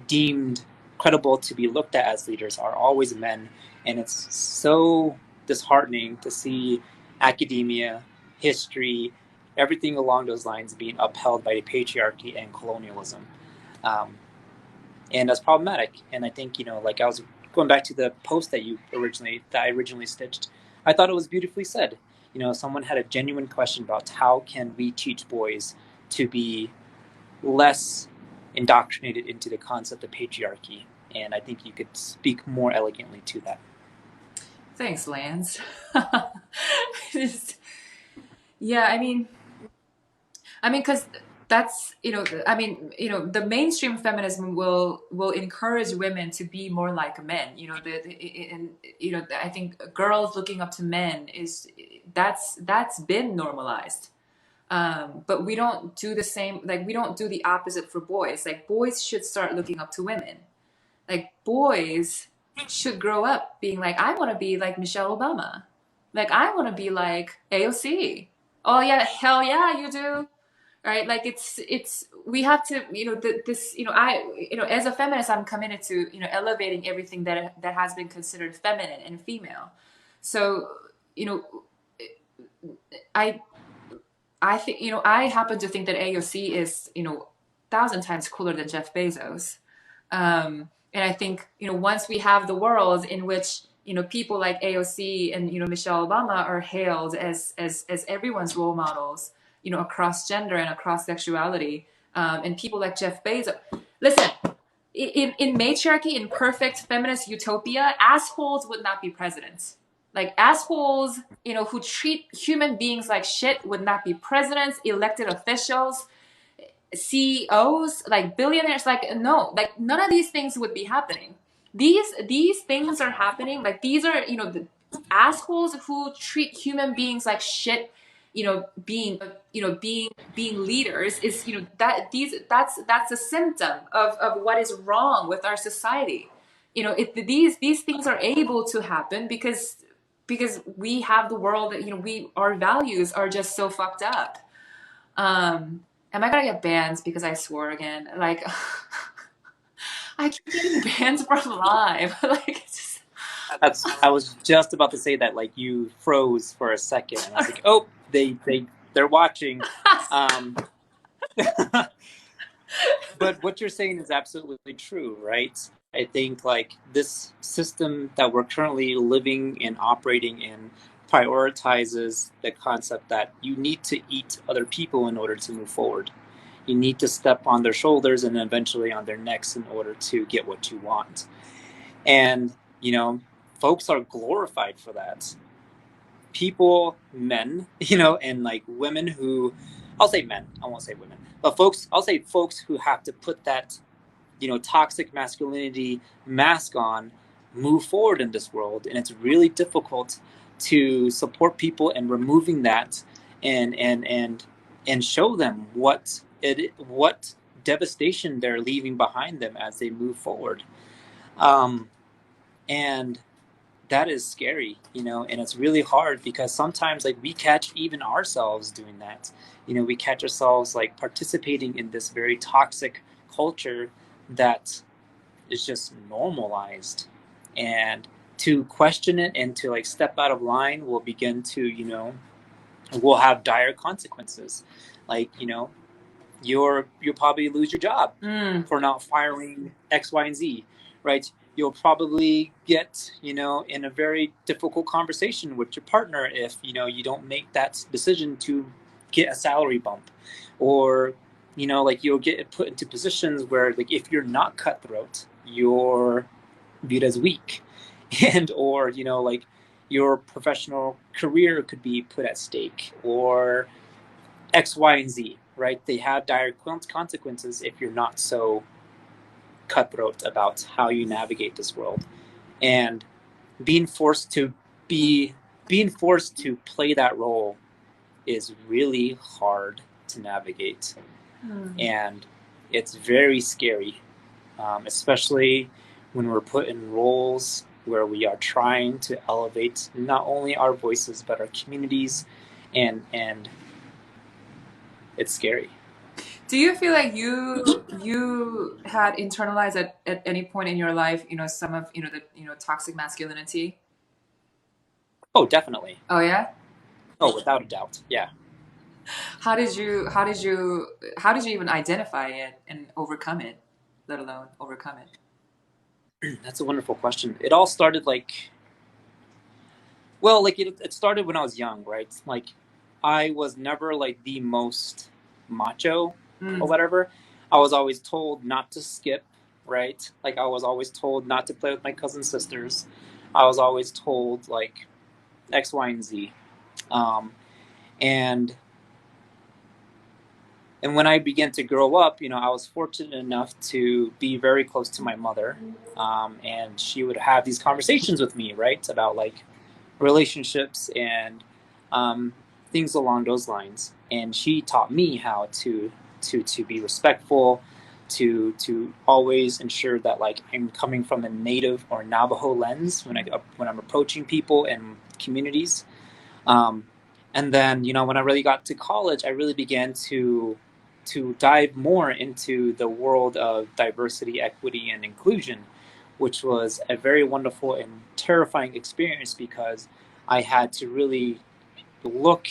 deemed credible to be looked at as leaders, are always men. And it's so disheartening to see academia, history, everything along those lines being upheld by the patriarchy and colonialism. And that's problematic. And I think, like I was going back to the post that I originally stitched, I thought it was beautifully said. Someone had a genuine question about how can we teach boys to be less indoctrinated into the concept of patriarchy. And I think you could speak more elegantly to that. Thanks, Lance. Yeah, I mean, because that's, I mean, the mainstream feminism will encourage women to be more like men. And I think girls looking up to men is that's been normalized. But we don't do the same, like we don't do the opposite for boys. Like boys should start looking up to women. Like boys should grow up being like, I want to be like Michelle Obama. Like I want to be like AOC. Oh yeah, hell yeah, you do. Right? Like it's we have to, this, as a feminist, I'm committed to, elevating everything that has been considered feminine and female. So, you know, I I think, I happen to think that AOC is, 1,000 times cooler than Jeff Bezos. And I think, once we have the world in which, people like AOC and, Michelle Obama are hailed as everyone's role models, across gender and across sexuality, and people like Jeff Bezos. Listen, in matriarchy, in perfect feminist utopia, assholes would not be presidents. Like assholes, who treat human beings like shit would not be presidents, elected officials, CEOs, like billionaires. Like no, like none of these things would be happening. These things are happening. Like these are, the assholes who treat human beings like shit, being leaders is, that's a symptom of what is wrong with our society. These things are able to happen because we have the world that, our values are just so fucked up. Am I gonna get banned because I swore again? Like I keep getting banned from live. Like it's just I was just about to say that, like, you froze for a second, and I was like, oh, they're watching. But what you're saying is absolutely true, right? I think like this system that we're currently living and operating in prioritizes the concept that you need to eat other people in order to move forward. You need to step on their shoulders and eventually on their necks in order to get what you want. And, folks are glorified for that. People, men, and like women who, I'll say men, I won't say women, but I'll say folks who have to put that, toxic masculinity mask on, move forward in this world. And it's really difficult to support people in removing that and show them what devastation they're leaving behind them as they move forward. And that is scary, and it's really hard because sometimes like we catch even ourselves doing that. We catch ourselves like participating in this very toxic culture that is just normalized, and to question it and to like step out of line will begin to, will have dire consequences. Like, you'll probably lose your job for not firing X, Y, and Z, right? You'll probably get, in a very difficult conversation with your partner if, you don't make that decision to get a salary bump. Or, like you'll get put into positions where like if you're not cutthroat, you're viewed as weak. And or, like your professional career could be put at stake, or X, Y, and Z, right? They have dire consequences if you're not so cutthroat about how you navigate this world. And being forced to play that role is really hard to navigate. And it's very scary, especially when we're put in roles where we are trying to elevate not only our voices but our communities, and it's scary. Do you feel like you had internalized at any point in your life, some of, the, toxic masculinity? Oh, definitely. Oh yeah? Oh, without a doubt. Yeah. How did you even identify it and overcome it, let alone overcome it? That's a wonderful question. It all started like, well, like it started when I was young, right? Like I was never like the most macho or whatever. I was always told not to skip, right? Like I was always told not to play with my cousin's sisters. I was always told like X, Y, and Z. And And when I began to grow up, I was fortunate enough to be very close to my mother, and she would have these conversations with me, right, about like relationships and um, things along those lines. And she taught me how to be respectful, to always ensure that like I'm coming from a Native or Navajo lens when I'm approaching people and communities. Um, and then when I really got to college, I really began to dive more into the world of diversity, equity, and inclusion, which was a very wonderful and terrifying experience because I had to really look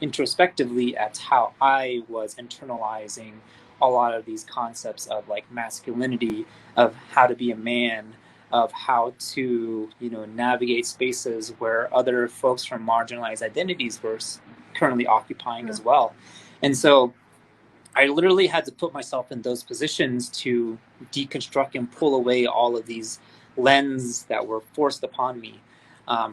introspectively at how I was internalizing a lot of these concepts of like masculinity, of how to be a man, of how to navigate spaces where other folks from marginalized identities were currently occupying as well. And so I literally had to put myself in those positions to deconstruct and pull away all of these lenses that were forced upon me.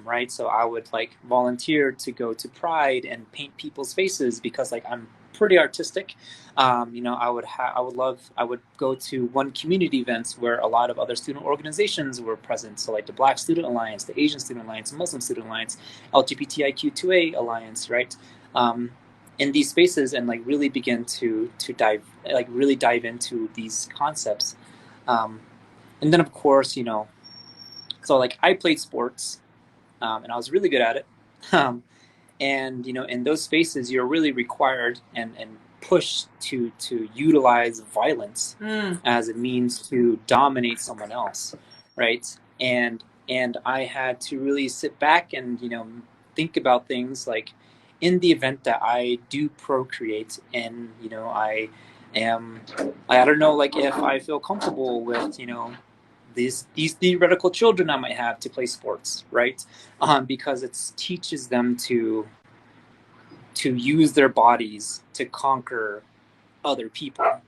Right, so I would like volunteer to go to Pride and paint people's faces because like I'm pretty artistic. I would go to one community events where a lot of other student organizations were present. So like the Black Student Alliance, the Asian Student Alliance, Muslim Student Alliance, LGBTIQ2A Alliance, right? In these spaces and like really begin to dive into these concepts. And then of course, so like I played sports, and I was really good at it. And in those spaces, you're really required and pushed to utilize violence as a means to dominate someone else, right? And I had to really sit back and think about things like, in the event that I do procreate and I don't know, like if I feel comfortable with these theoretical children I might have to play sports, right? Because it teaches them to use their bodies to conquer other people,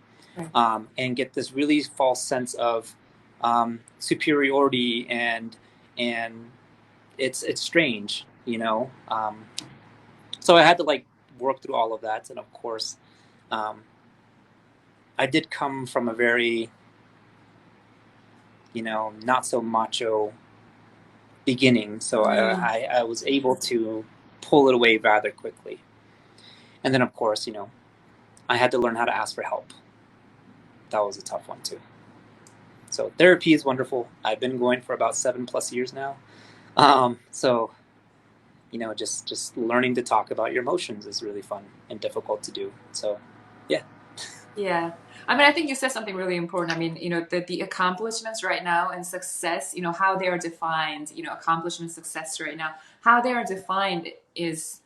and get this really false sense of superiority, and it's strange, so I had to like work through all of that. And of course, I did come from a very not so macho beginning, so I was able to pull it away rather quickly. And then of course, I had to learn how to ask for help. That was a tough one too. So therapy is wonderful. I've been going for about 7+ years now. So just learning to talk about your emotions is really fun and difficult to do. So yeah. Yeah. I mean, I think you said something really important. I mean, the accomplishments right now and success, how they are defined, accomplishment, success right now, how they are defined is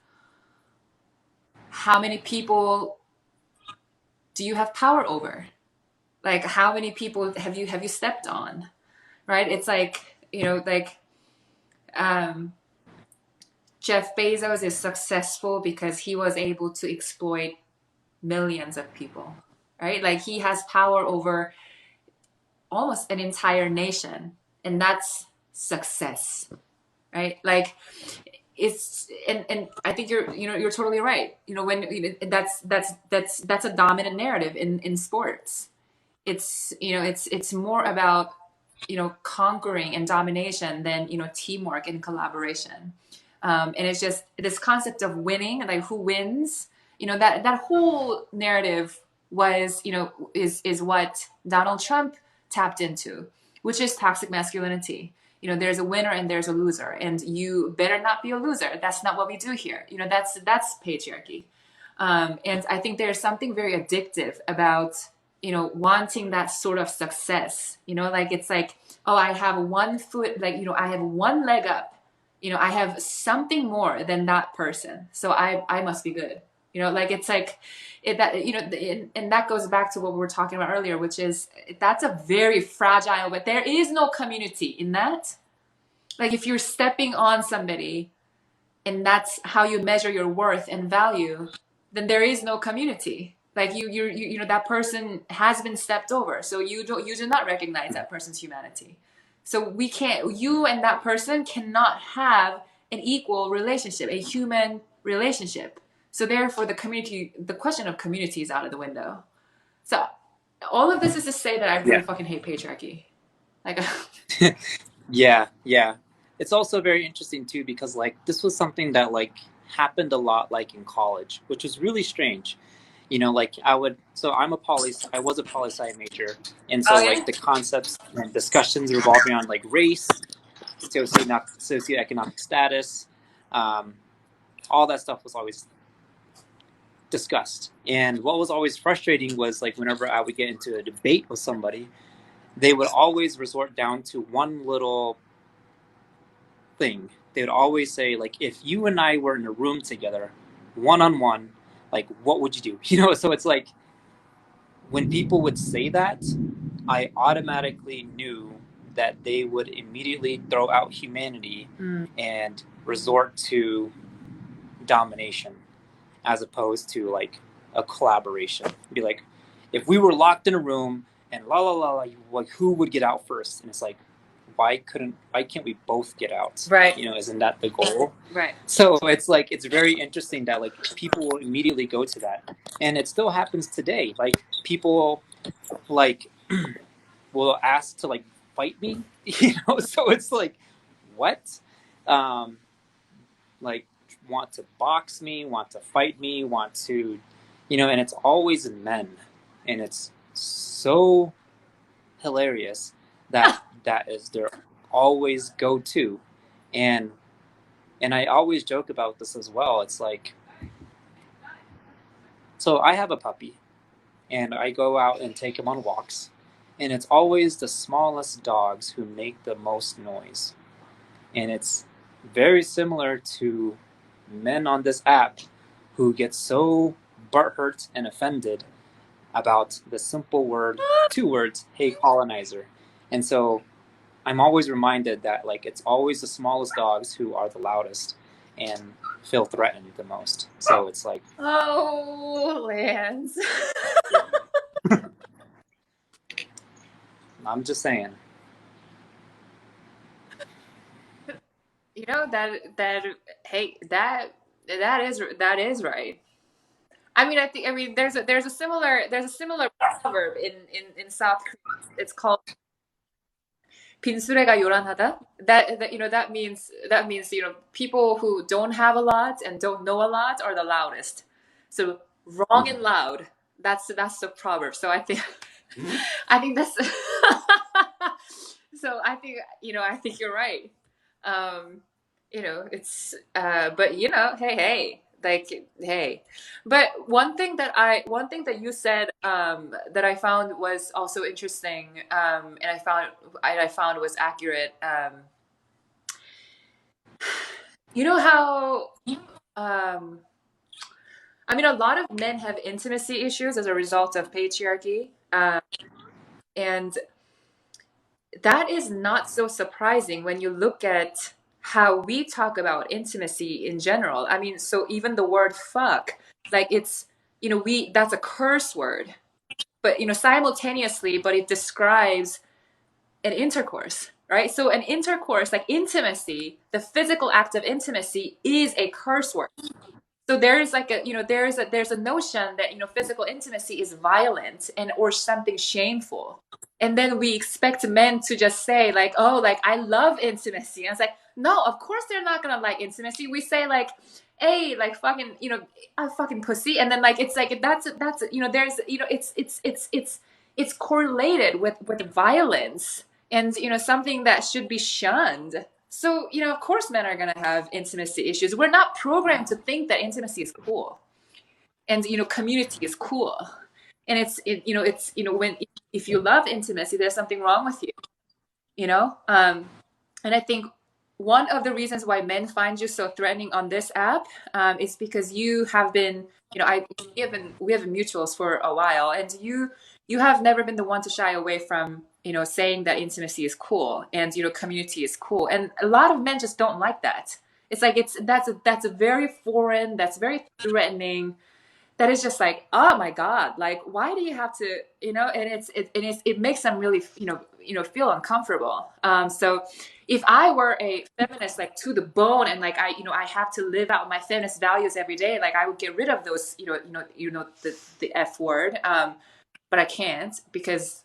how many people do you have power over? Like, how many people have you stepped on? Right? It's like, um, Jeff Bezos is successful because he was able to exploit millions of people, right? Like he has power over almost an entire nation, and that's success, right? Like it's and I think you're totally right. That's a dominant narrative in sports. It's more about conquering and domination than teamwork and collaboration. And it's just this concept of winning, like who wins. That whole narrative is what Donald Trump tapped into, which is toxic masculinity. There's a winner and there's a loser, and you better not be a loser. That's not what we do here. That's patriarchy. And I think there's something very addictive about wanting that sort of success. Like it's like, oh, I have one foot, like I have one leg up. I have something more than that person, so I must be good. Like it's like and that goes back to what we were talking about earlier, which is that's a very fragile, but there is no community in that. Like if you're stepping on somebody and that's how you measure your worth and value, then there is no community. Like that person has been stepped over, so you do not recognize that person's humanity. So you and that person cannot have an equal relationship, a human relationship. So therefore, the question of community is out of the window. So all of this is to say that I really Yeah. fucking hate patriarchy. Like, Yeah, yeah. It's also very interesting too because like this was something that like happened a lot like in college, which was really strange. You know, like I was a poli sci major, and so oh yeah, like the concepts and discussions revolving around like race, socioeconomic status, um, all that stuff was always discussed. And what was always frustrating was like whenever I would get into a debate with somebody, they would always resort down to one little thing. They would always say, like, if you and I were in a room together, one on one, like, what would you do? You know, so it's like when people would say that, I automatically knew that they would immediately throw out humanity and resort to domination as opposed to like a collaboration. It'd be like, if we were locked in a room and la la la, like who would get out first? And it's like, why can't we both get out? right, You know, isn't that the goal? right. So it's like it's very interesting that like people will immediately go to that, and it still happens today. Like people like will ask to like fight me, you know. So it's like, what? Um, like want to box me, want to fight me, want to, you know, and it's always men, and it's so hilarious that that is their always go to, and I always joke about this as well. It's like, so I have a puppy, and I go out and take him on walks, and it's always the smallest dogs who make the most noise, and it's very similar to men on this app who get so butthurt and offended about the simple word, two words, hey colonizer. And so I'm always reminded that like it's always the smallest dogs who are the loudest and feel threatened the most. So it's like, Oh, Lance. I'm just saying. You know that hey that is right. I mean, there's a similar proverb in South Korea. It's called 빈수레가 요란하다. That you know that means you know people who don't have a lot and don't know a lot are the loudest. So wrong and loud. That's the proverb. So I think I think that's so I think you know I think you're right. You know it's but you know hey like hey but one thing that you said that I found was also interesting and I found was accurate you know how um I mean a lot of men have intimacy issues as a result of patriarchy and that is not so surprising when you look at how we talk about intimacy in general. I mean, so even the word fuck, like it's, you know, that's a curse word, but, you know, simultaneously, but it describes an intercourse, right? So an intercourse, like intimacy, the physical act of intimacy is a curse word. So there's like a, you know, there's a notion that, you know, physical intimacy is violent and or something shameful. And then we expect men to just say like, oh, like I love intimacy. And it's like, no, of course they're not gonna like intimacy. We say like, hey, like fucking, you know, a fucking pussy. And then like it's like that's you know, there's you know, it's correlated with violence and you know something that should be shunned. So, you know, of course men are going to have intimacy issues. We're not programmed to think that intimacy is cool. And, you know, community is cool. And you know, it's, you know, when, if you love intimacy, there's something wrong with you, you know? And I think one of the reasons why men find you so threatening on this app is because you have been, you know, we have been mutuals for a while and you have never been the one to shy away from you know saying that intimacy is cool and you know community is cool and a lot of men just don't like that. It's like that's a very foreign, that's very threatening, that is just like oh my god, like why do you have to you know and it makes them really you know feel uncomfortable. So if I were a feminist, like to the bone, and like I have to live out my feminist values every day, like I would get rid of those, the F word. But I can't because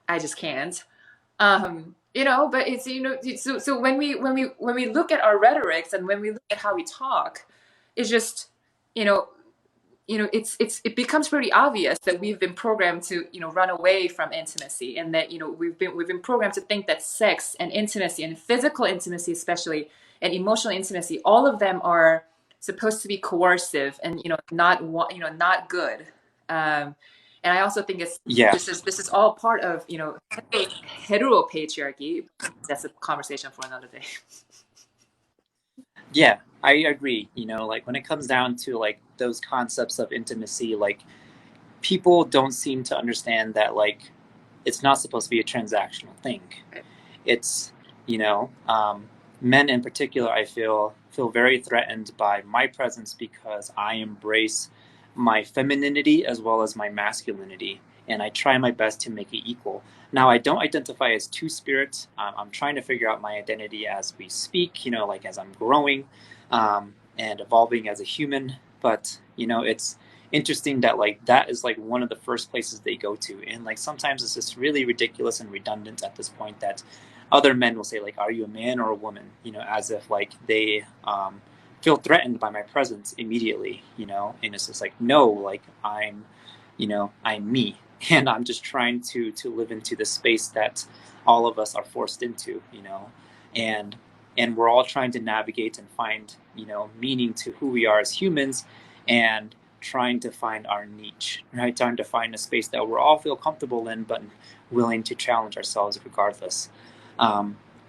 I just can't. But it's so when we look at our rhetorics and when we look at how we talk, it's just you know it becomes pretty obvious that we've been programmed to run away from intimacy, and that we've been programmed to think that sex and intimacy and physical intimacy especially and emotional intimacy, all of them are supposed to be coercive and not good. And I also think it's Yeah, this is all part of heteropatriarchy. That's a conversation for another day. yeah, I agree. Like when it comes down to like those concepts of intimacy, like people don't seem to understand that like it's not supposed to be a transactional thing. Right. It's men in particular, I feel very threatened by my presence because I embrace my femininity as well as my masculinity, and I try my best to make it equal. Now, I don't identify as two spirits. I'm trying to figure out my identity as we speak, like as I'm growing and evolving as a human. But, it's interesting that like that is like one of the first places they go to. And like sometimes it's just really ridiculous and redundant at this point that other men will say like, are you a man or a woman? As if like they feel threatened by my presence immediately, and it's just like, no, like I'm me, and I'm just trying to live into the space that all of us are forced into, and we're all trying to navigate and find meaning to who we are as humans, and trying to find our niche, right? Trying to find a space that we're all feel comfortable in, but willing to challenge ourselves regardless.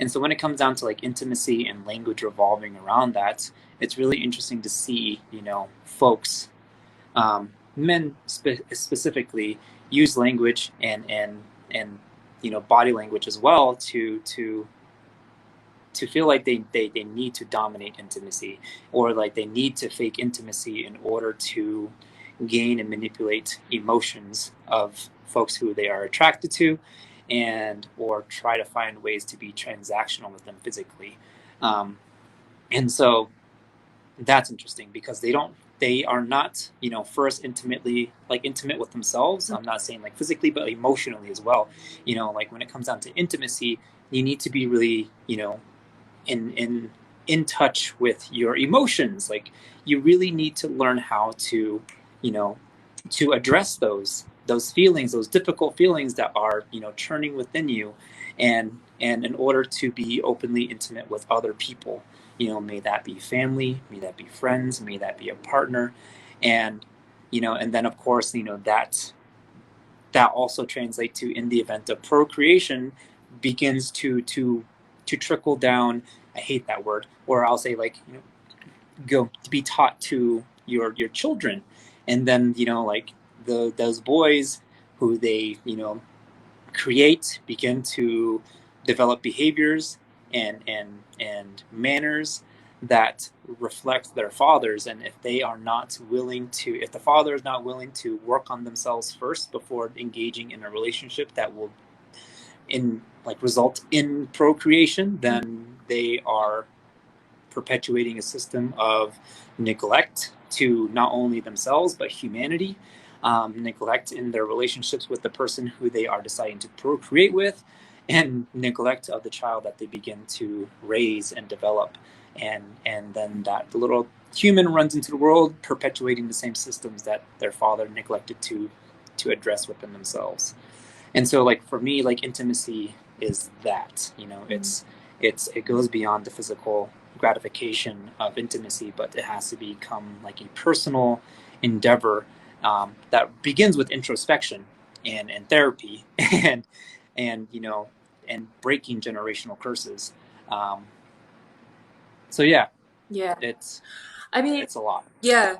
And so when it comes down to like intimacy and language revolving around that, it's really interesting to see, folks, men specifically, use language and body language as well to feel like they need to dominate intimacy, or like they need to fake intimacy in order to gain and manipulate emotions of folks who they are attracted to, and or try to find ways to be transactional with them physically. And so that's interesting because they are not first intimate with themselves. I'm not saying like physically, but emotionally as well. Like when it comes down to intimacy, you need to be really in touch with your emotions. Like you really need to learn how to to address those feelings, those difficult feelings that are churning within you, and in order to be openly intimate with other people, may that be family, may that be friends, may that be a partner, and and then of course that also translates to, in the event of procreation, begins to trickle down. I hate that word. Or I'll say like go to be taught to your children, and then like those boys who they create begin to develop behaviors and manners that reflect their fathers. And if they are not willing to, if the father is not willing to work on themselves first before engaging in a relationship that will result in procreation, then they are perpetuating a system of neglect to not only themselves but humanity, neglect in their relationships with the person who they are deciding to procreate with, and neglect of the child that they begin to raise and develop, and then that little human runs into the world perpetuating the same systems that their father neglected to address within themselves. And so like for me, like intimacy is that it goes beyond the physical gratification of intimacy, but it has to become like a personal endeavor that begins with introspection and therapy and and breaking generational curses. So yeah, Yeah. it's I mean, it's a lot. yeah.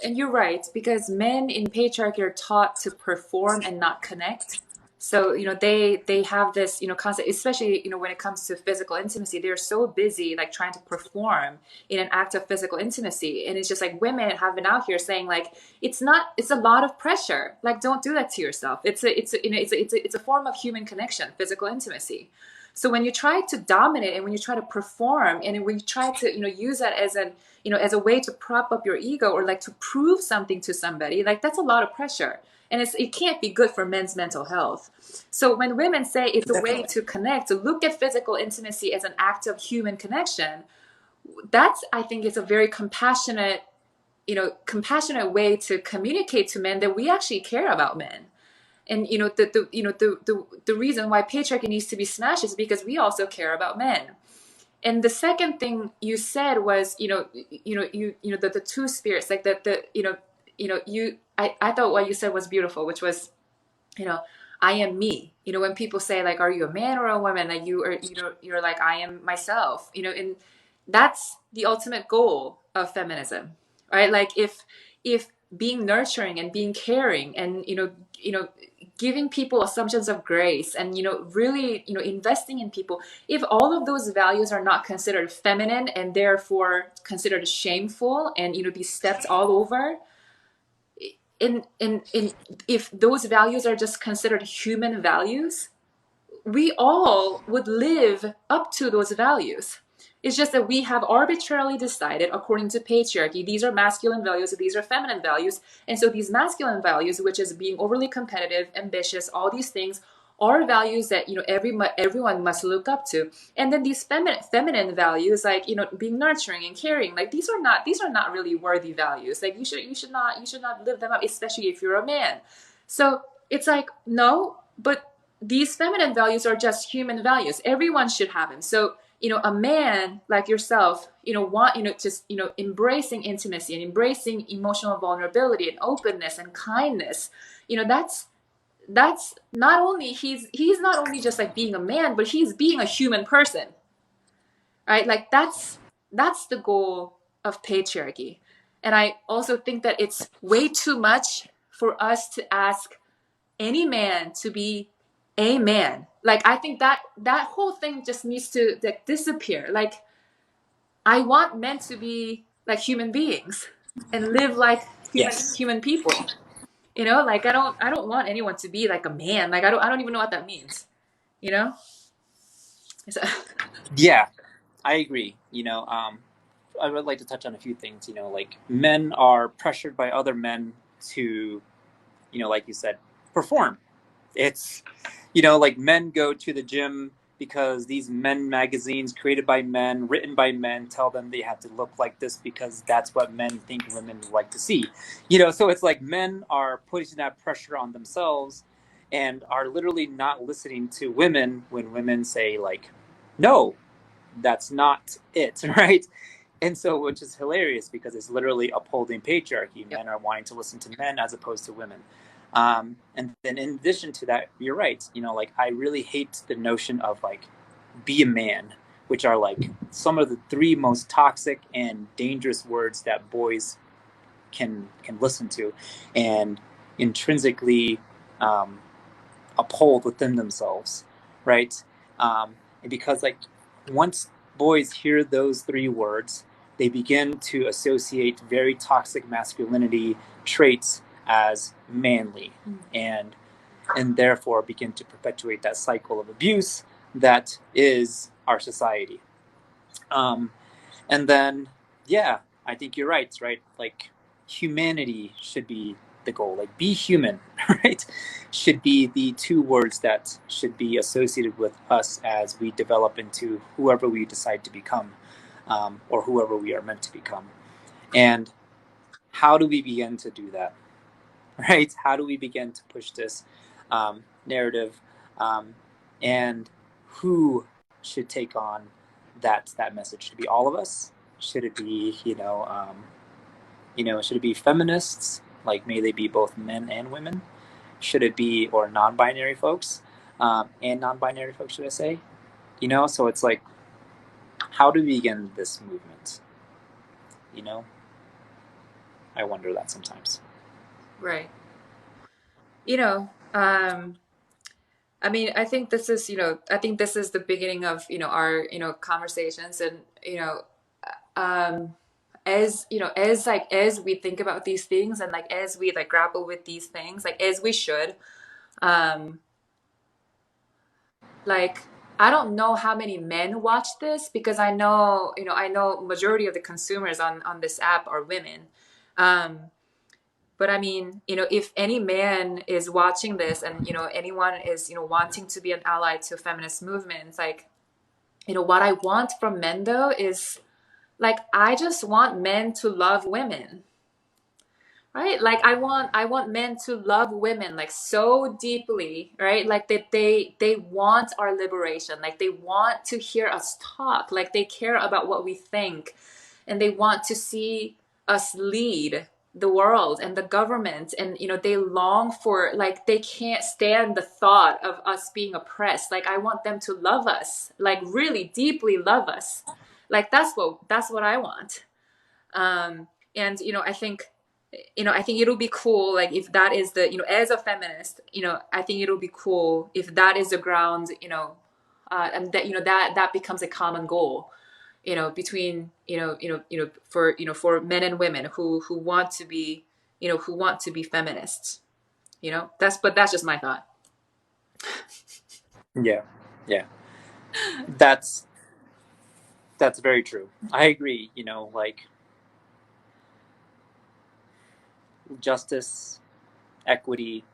And you're right, because men in patriarchy are taught to perform and not connect. So, they have this, concept, especially, when it comes to physical intimacy, they're so busy like trying to perform in an act of physical intimacy. And it's just like women have been out here saying like, it's a lot of pressure. Like, don't do that to yourself. It's a form of human connection, physical intimacy. So when you try to dominate and when you try to perform and when you try to, use that as as a way to prop up your ego or like to prove something to somebody, like that's a lot of pressure. And it can't be good for men's mental health. So when women say it's a way to connect, to look at physical intimacy as an act of human connection, that's, I think, is a very compassionate way to communicate to men that we actually care about men. And the reason why patriarchy needs to be smashed is because we also care about men. And the second thing you said was, the two spirits, like I thought what you said was beautiful, which was, you know, I am me. When people say like, are you a man or a woman? Like you're like, I am myself, and that's the ultimate goal of feminism, right? Like if being nurturing and being caring and, giving people assumptions of grace and, really, investing in people, if all of those values are not considered feminine and therefore considered shameful and, be stepped all over, in if those values are just considered human values, we all would live up to those values. It's just that we have arbitrarily decided, according to patriarchy, these are masculine values, these are feminine values. And so these masculine values, which is being overly competitive, ambitious, all these things, are values that everyone must look up to. And then these feminine values, like being nurturing and caring, like these are not really worthy values. Like you should not live them up, especially if you're a man. So it's like, no, but these feminine values are just human values. Everyone should have them. So, a man like yourself, just, embracing intimacy and embracing emotional vulnerability and openness and kindness, that's not only, he's not only just like being a man, but he's being a human person, right? Like that's the goal of patriarchy. And I also think that it's way too much for us to ask any man to be a man. Like I think that whole thing just needs to like disappear. Like I want men to be like human beings and live like Yes. human people. Like I don't want anyone to be like a man. Like I don't even know what that means. You know? So, Yeah, I agree. I would like to touch on a few things. Like men are pressured by other men to, like you said, perform. It's, like men go to the gym because these men magazines created by men, written by men, tell them they have to look like this because that's what men think women like to see. So it's like men are putting that pressure on themselves and are literally not listening to women when women say like, no, that's not it, right? And so, which is hilarious because it's literally upholding patriarchy. yep. Men are wanting to listen to men as opposed to women. And then, in addition to that, you're right. Like I really hate the notion of like be a man, which are like some of the three most toxic and dangerous words that boys can listen to, and intrinsically um, uphold within themselves, right? And because like once boys hear those three words, they begin to associate very toxic masculinity traits as manly, and therefore begin to perpetuate that cycle of abuse that is our society. Um, and then, yeah, I think you're right, right? Like, humanity should be the goal. Like, be human, right? Should be the two words that should be associated with us as we develop into whoever we decide to become, or whoever we are meant to become. And how do we begin to do that, right? How do we begin to push this narrative? Um, and who should take on that message? Should it be all of us? Should it be should it be feminists? Like, may they be both men and women? Should it be, or non-binary folks, and non-binary folks? Should I say? So it's like, how do we begin this movement? You know, I wonder that sometimes. Right. You know, um, I mean, I think this is, I think this is the beginning of, our, conversations. And, um, as, as we think about these things, and like, as we like grapple with these things, like, as we should, um, like, I don't know how many men watch this, because I know majority of the consumers on this app are women. Um, but I mean, if any man is watching this, and, anyone is, wanting to be an ally to feminist movements, like, what I want from men though is, like, I just want men to love women, right? Like, I want men to love women, like, so deeply, right? Like, that they want our liberation, like, they want to hear us talk, like, they care about what we think, and they want to see us lead the world and the government. And, they long for, like, they can't stand the thought of us being oppressed. Like, I want them to love us, like, really deeply love us. Like, that's what I want. And, I think it'll be cool, like, if that is the, as a feminist, I think it'll be cool if that is the ground, and that, that becomes a common goal, between, for men and women who want to be, who want to be feminists. But that's just my thought. Yeah, yeah, that's that's very true. I agree. Like justice, equity,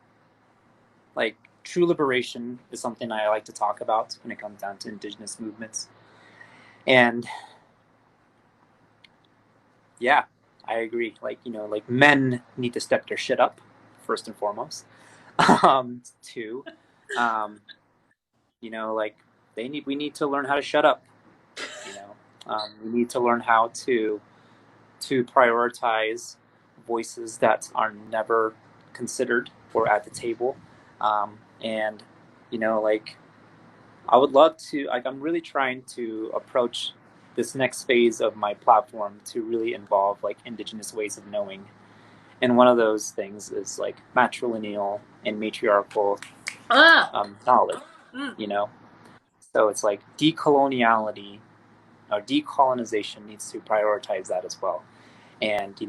like true liberation is something I like to talk about when it comes down to indigenous movements. And yeah, I agree. Like, like men need to step their shit up first and foremost. Two, um, like we need to learn how to shut up. We need to learn how to prioritize voices that are never considered or at the table. And like I would love to, like, I'm really trying to approach this next phase of my platform to really involve like indigenous ways of knowing. And one of those things is like matrilineal and matriarchal Ah. knowledge, Mm. you know? So it's like decoloniality or decolonization needs to prioritize that as well. And,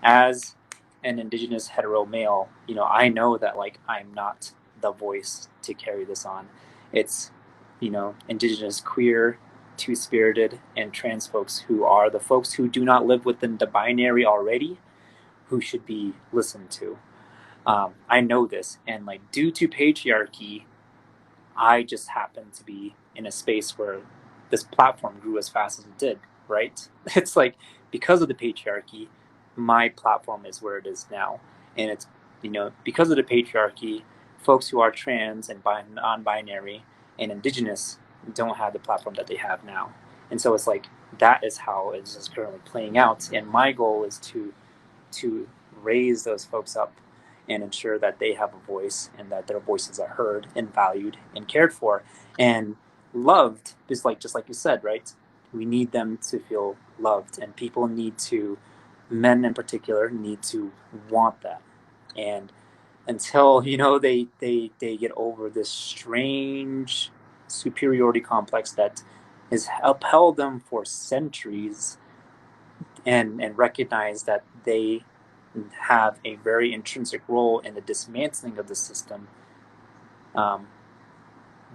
as an indigenous hetero male, I know that like I'm not the voice to carry this on. It's, indigenous, queer, two spirited, and trans folks who are the folks who do not live within the binary already who should be listened to. I know this, and like due to patriarchy, I just happened to be in a space where this platform grew as fast as it did, right? It's like because of the patriarchy, my platform is where it is now. And it's, because of the patriarchy, folks who are trans and non binary and indigenous don't have the platform that they have now. And so it's like that is how it is currently playing out. And my goal is to raise those folks up and ensure that they have a voice and that their voices are heard and valued and cared for and loved. Just like you said, right? We need them to feel loved, and people need to, men in particular, need to want that. And until they get over this strange superiority complex that has upheld them for centuries, and recognize that they have a very intrinsic role in the dismantling of the system, um,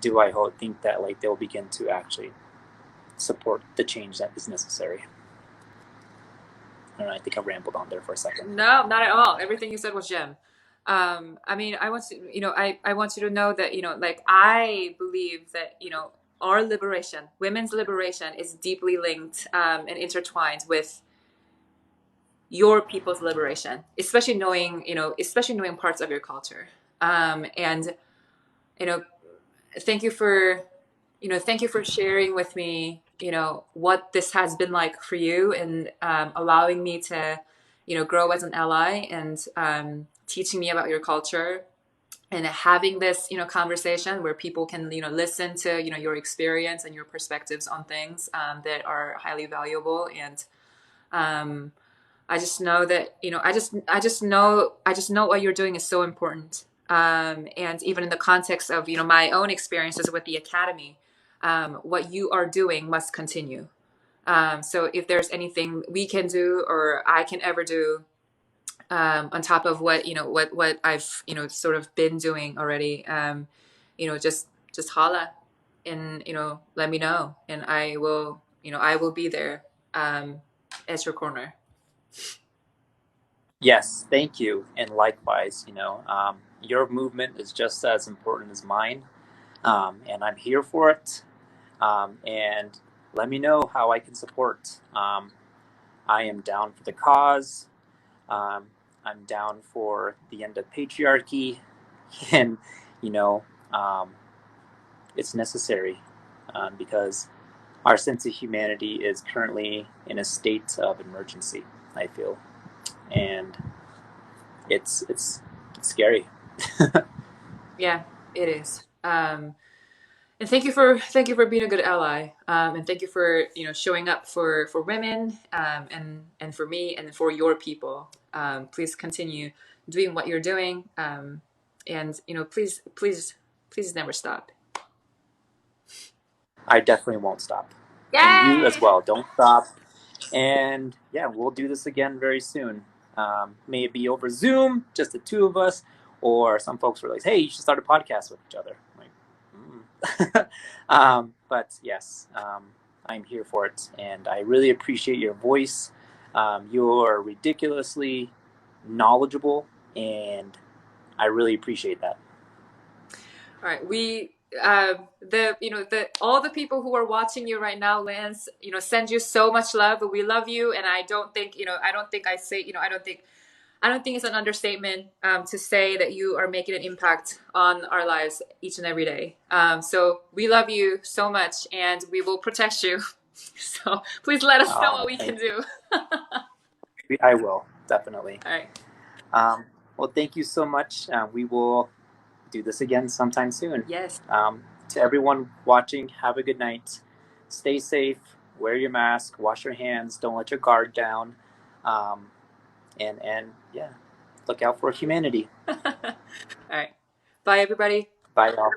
do I think that like they'll begin to actually support the change that is necessary. I don't know, I think I rambled on there for a second. No, not at all. Everything you said was gem. I mean, I want to, I want you to know that, like, I believe that, our liberation, women's liberation, is deeply linked, and intertwined with your people's liberation, especially knowing parts of your culture. And, you know, thank you for, thank you for sharing with me, what this has been like for you, and, allowing me to, grow as an ally, and, teaching me about your culture, and having this, conversation where people can, listen to, your experience and your perspectives on things, that are highly valuable. And, I just know that, I just know what you're doing is so important. And even in the context of my own experiences with the academy, what you are doing must continue. So if there's anything we can do or I can ever do, on top of what I've sort of been doing already, just holla and let me know, and I will be there, at your corner. Yes, thank you, and likewise. Your movement is just as important as mine, and I'm here for it. And let me know how I can support. I am down for the cause. Um, I'm down for the end of patriarchy, and you know, um, it's necessary because our sense of humanity is currently in a state of emergency. I feel, and it's scary. Yeah, it is. And thank you for being a good ally, and thank you for showing up for women, and for me and for your people. Please continue doing what you're doing, and please never stop. I definitely won't stop, and you as Yay! well. Don't stop. And yeah, we'll do this again very soon. May it be over Zoom, just the two of us, or some folks were like, "Hey, you should start a podcast with each other." I'm like, but yes, I'm here for it, and I really appreciate your voice. You're ridiculously knowledgeable, and I really appreciate that. All right, we the the all the people who are watching you right now, Lance, send you so much love. We love you, and I don't think I don't think I say I don't think it's an understatement, to say that you are making an impact on our lives each and every day. So we love you so much, and we will protect you. So please let us know what we can do. I will definitely. All right. Um, well, thank you so much. We will do this again sometime soon. Yes. To everyone watching, have a good night. Stay safe. Wear your mask. Wash your hands. Don't let your guard down. Um, and yeah, look out for humanity. All right. Bye, everybody. Bye, y'all.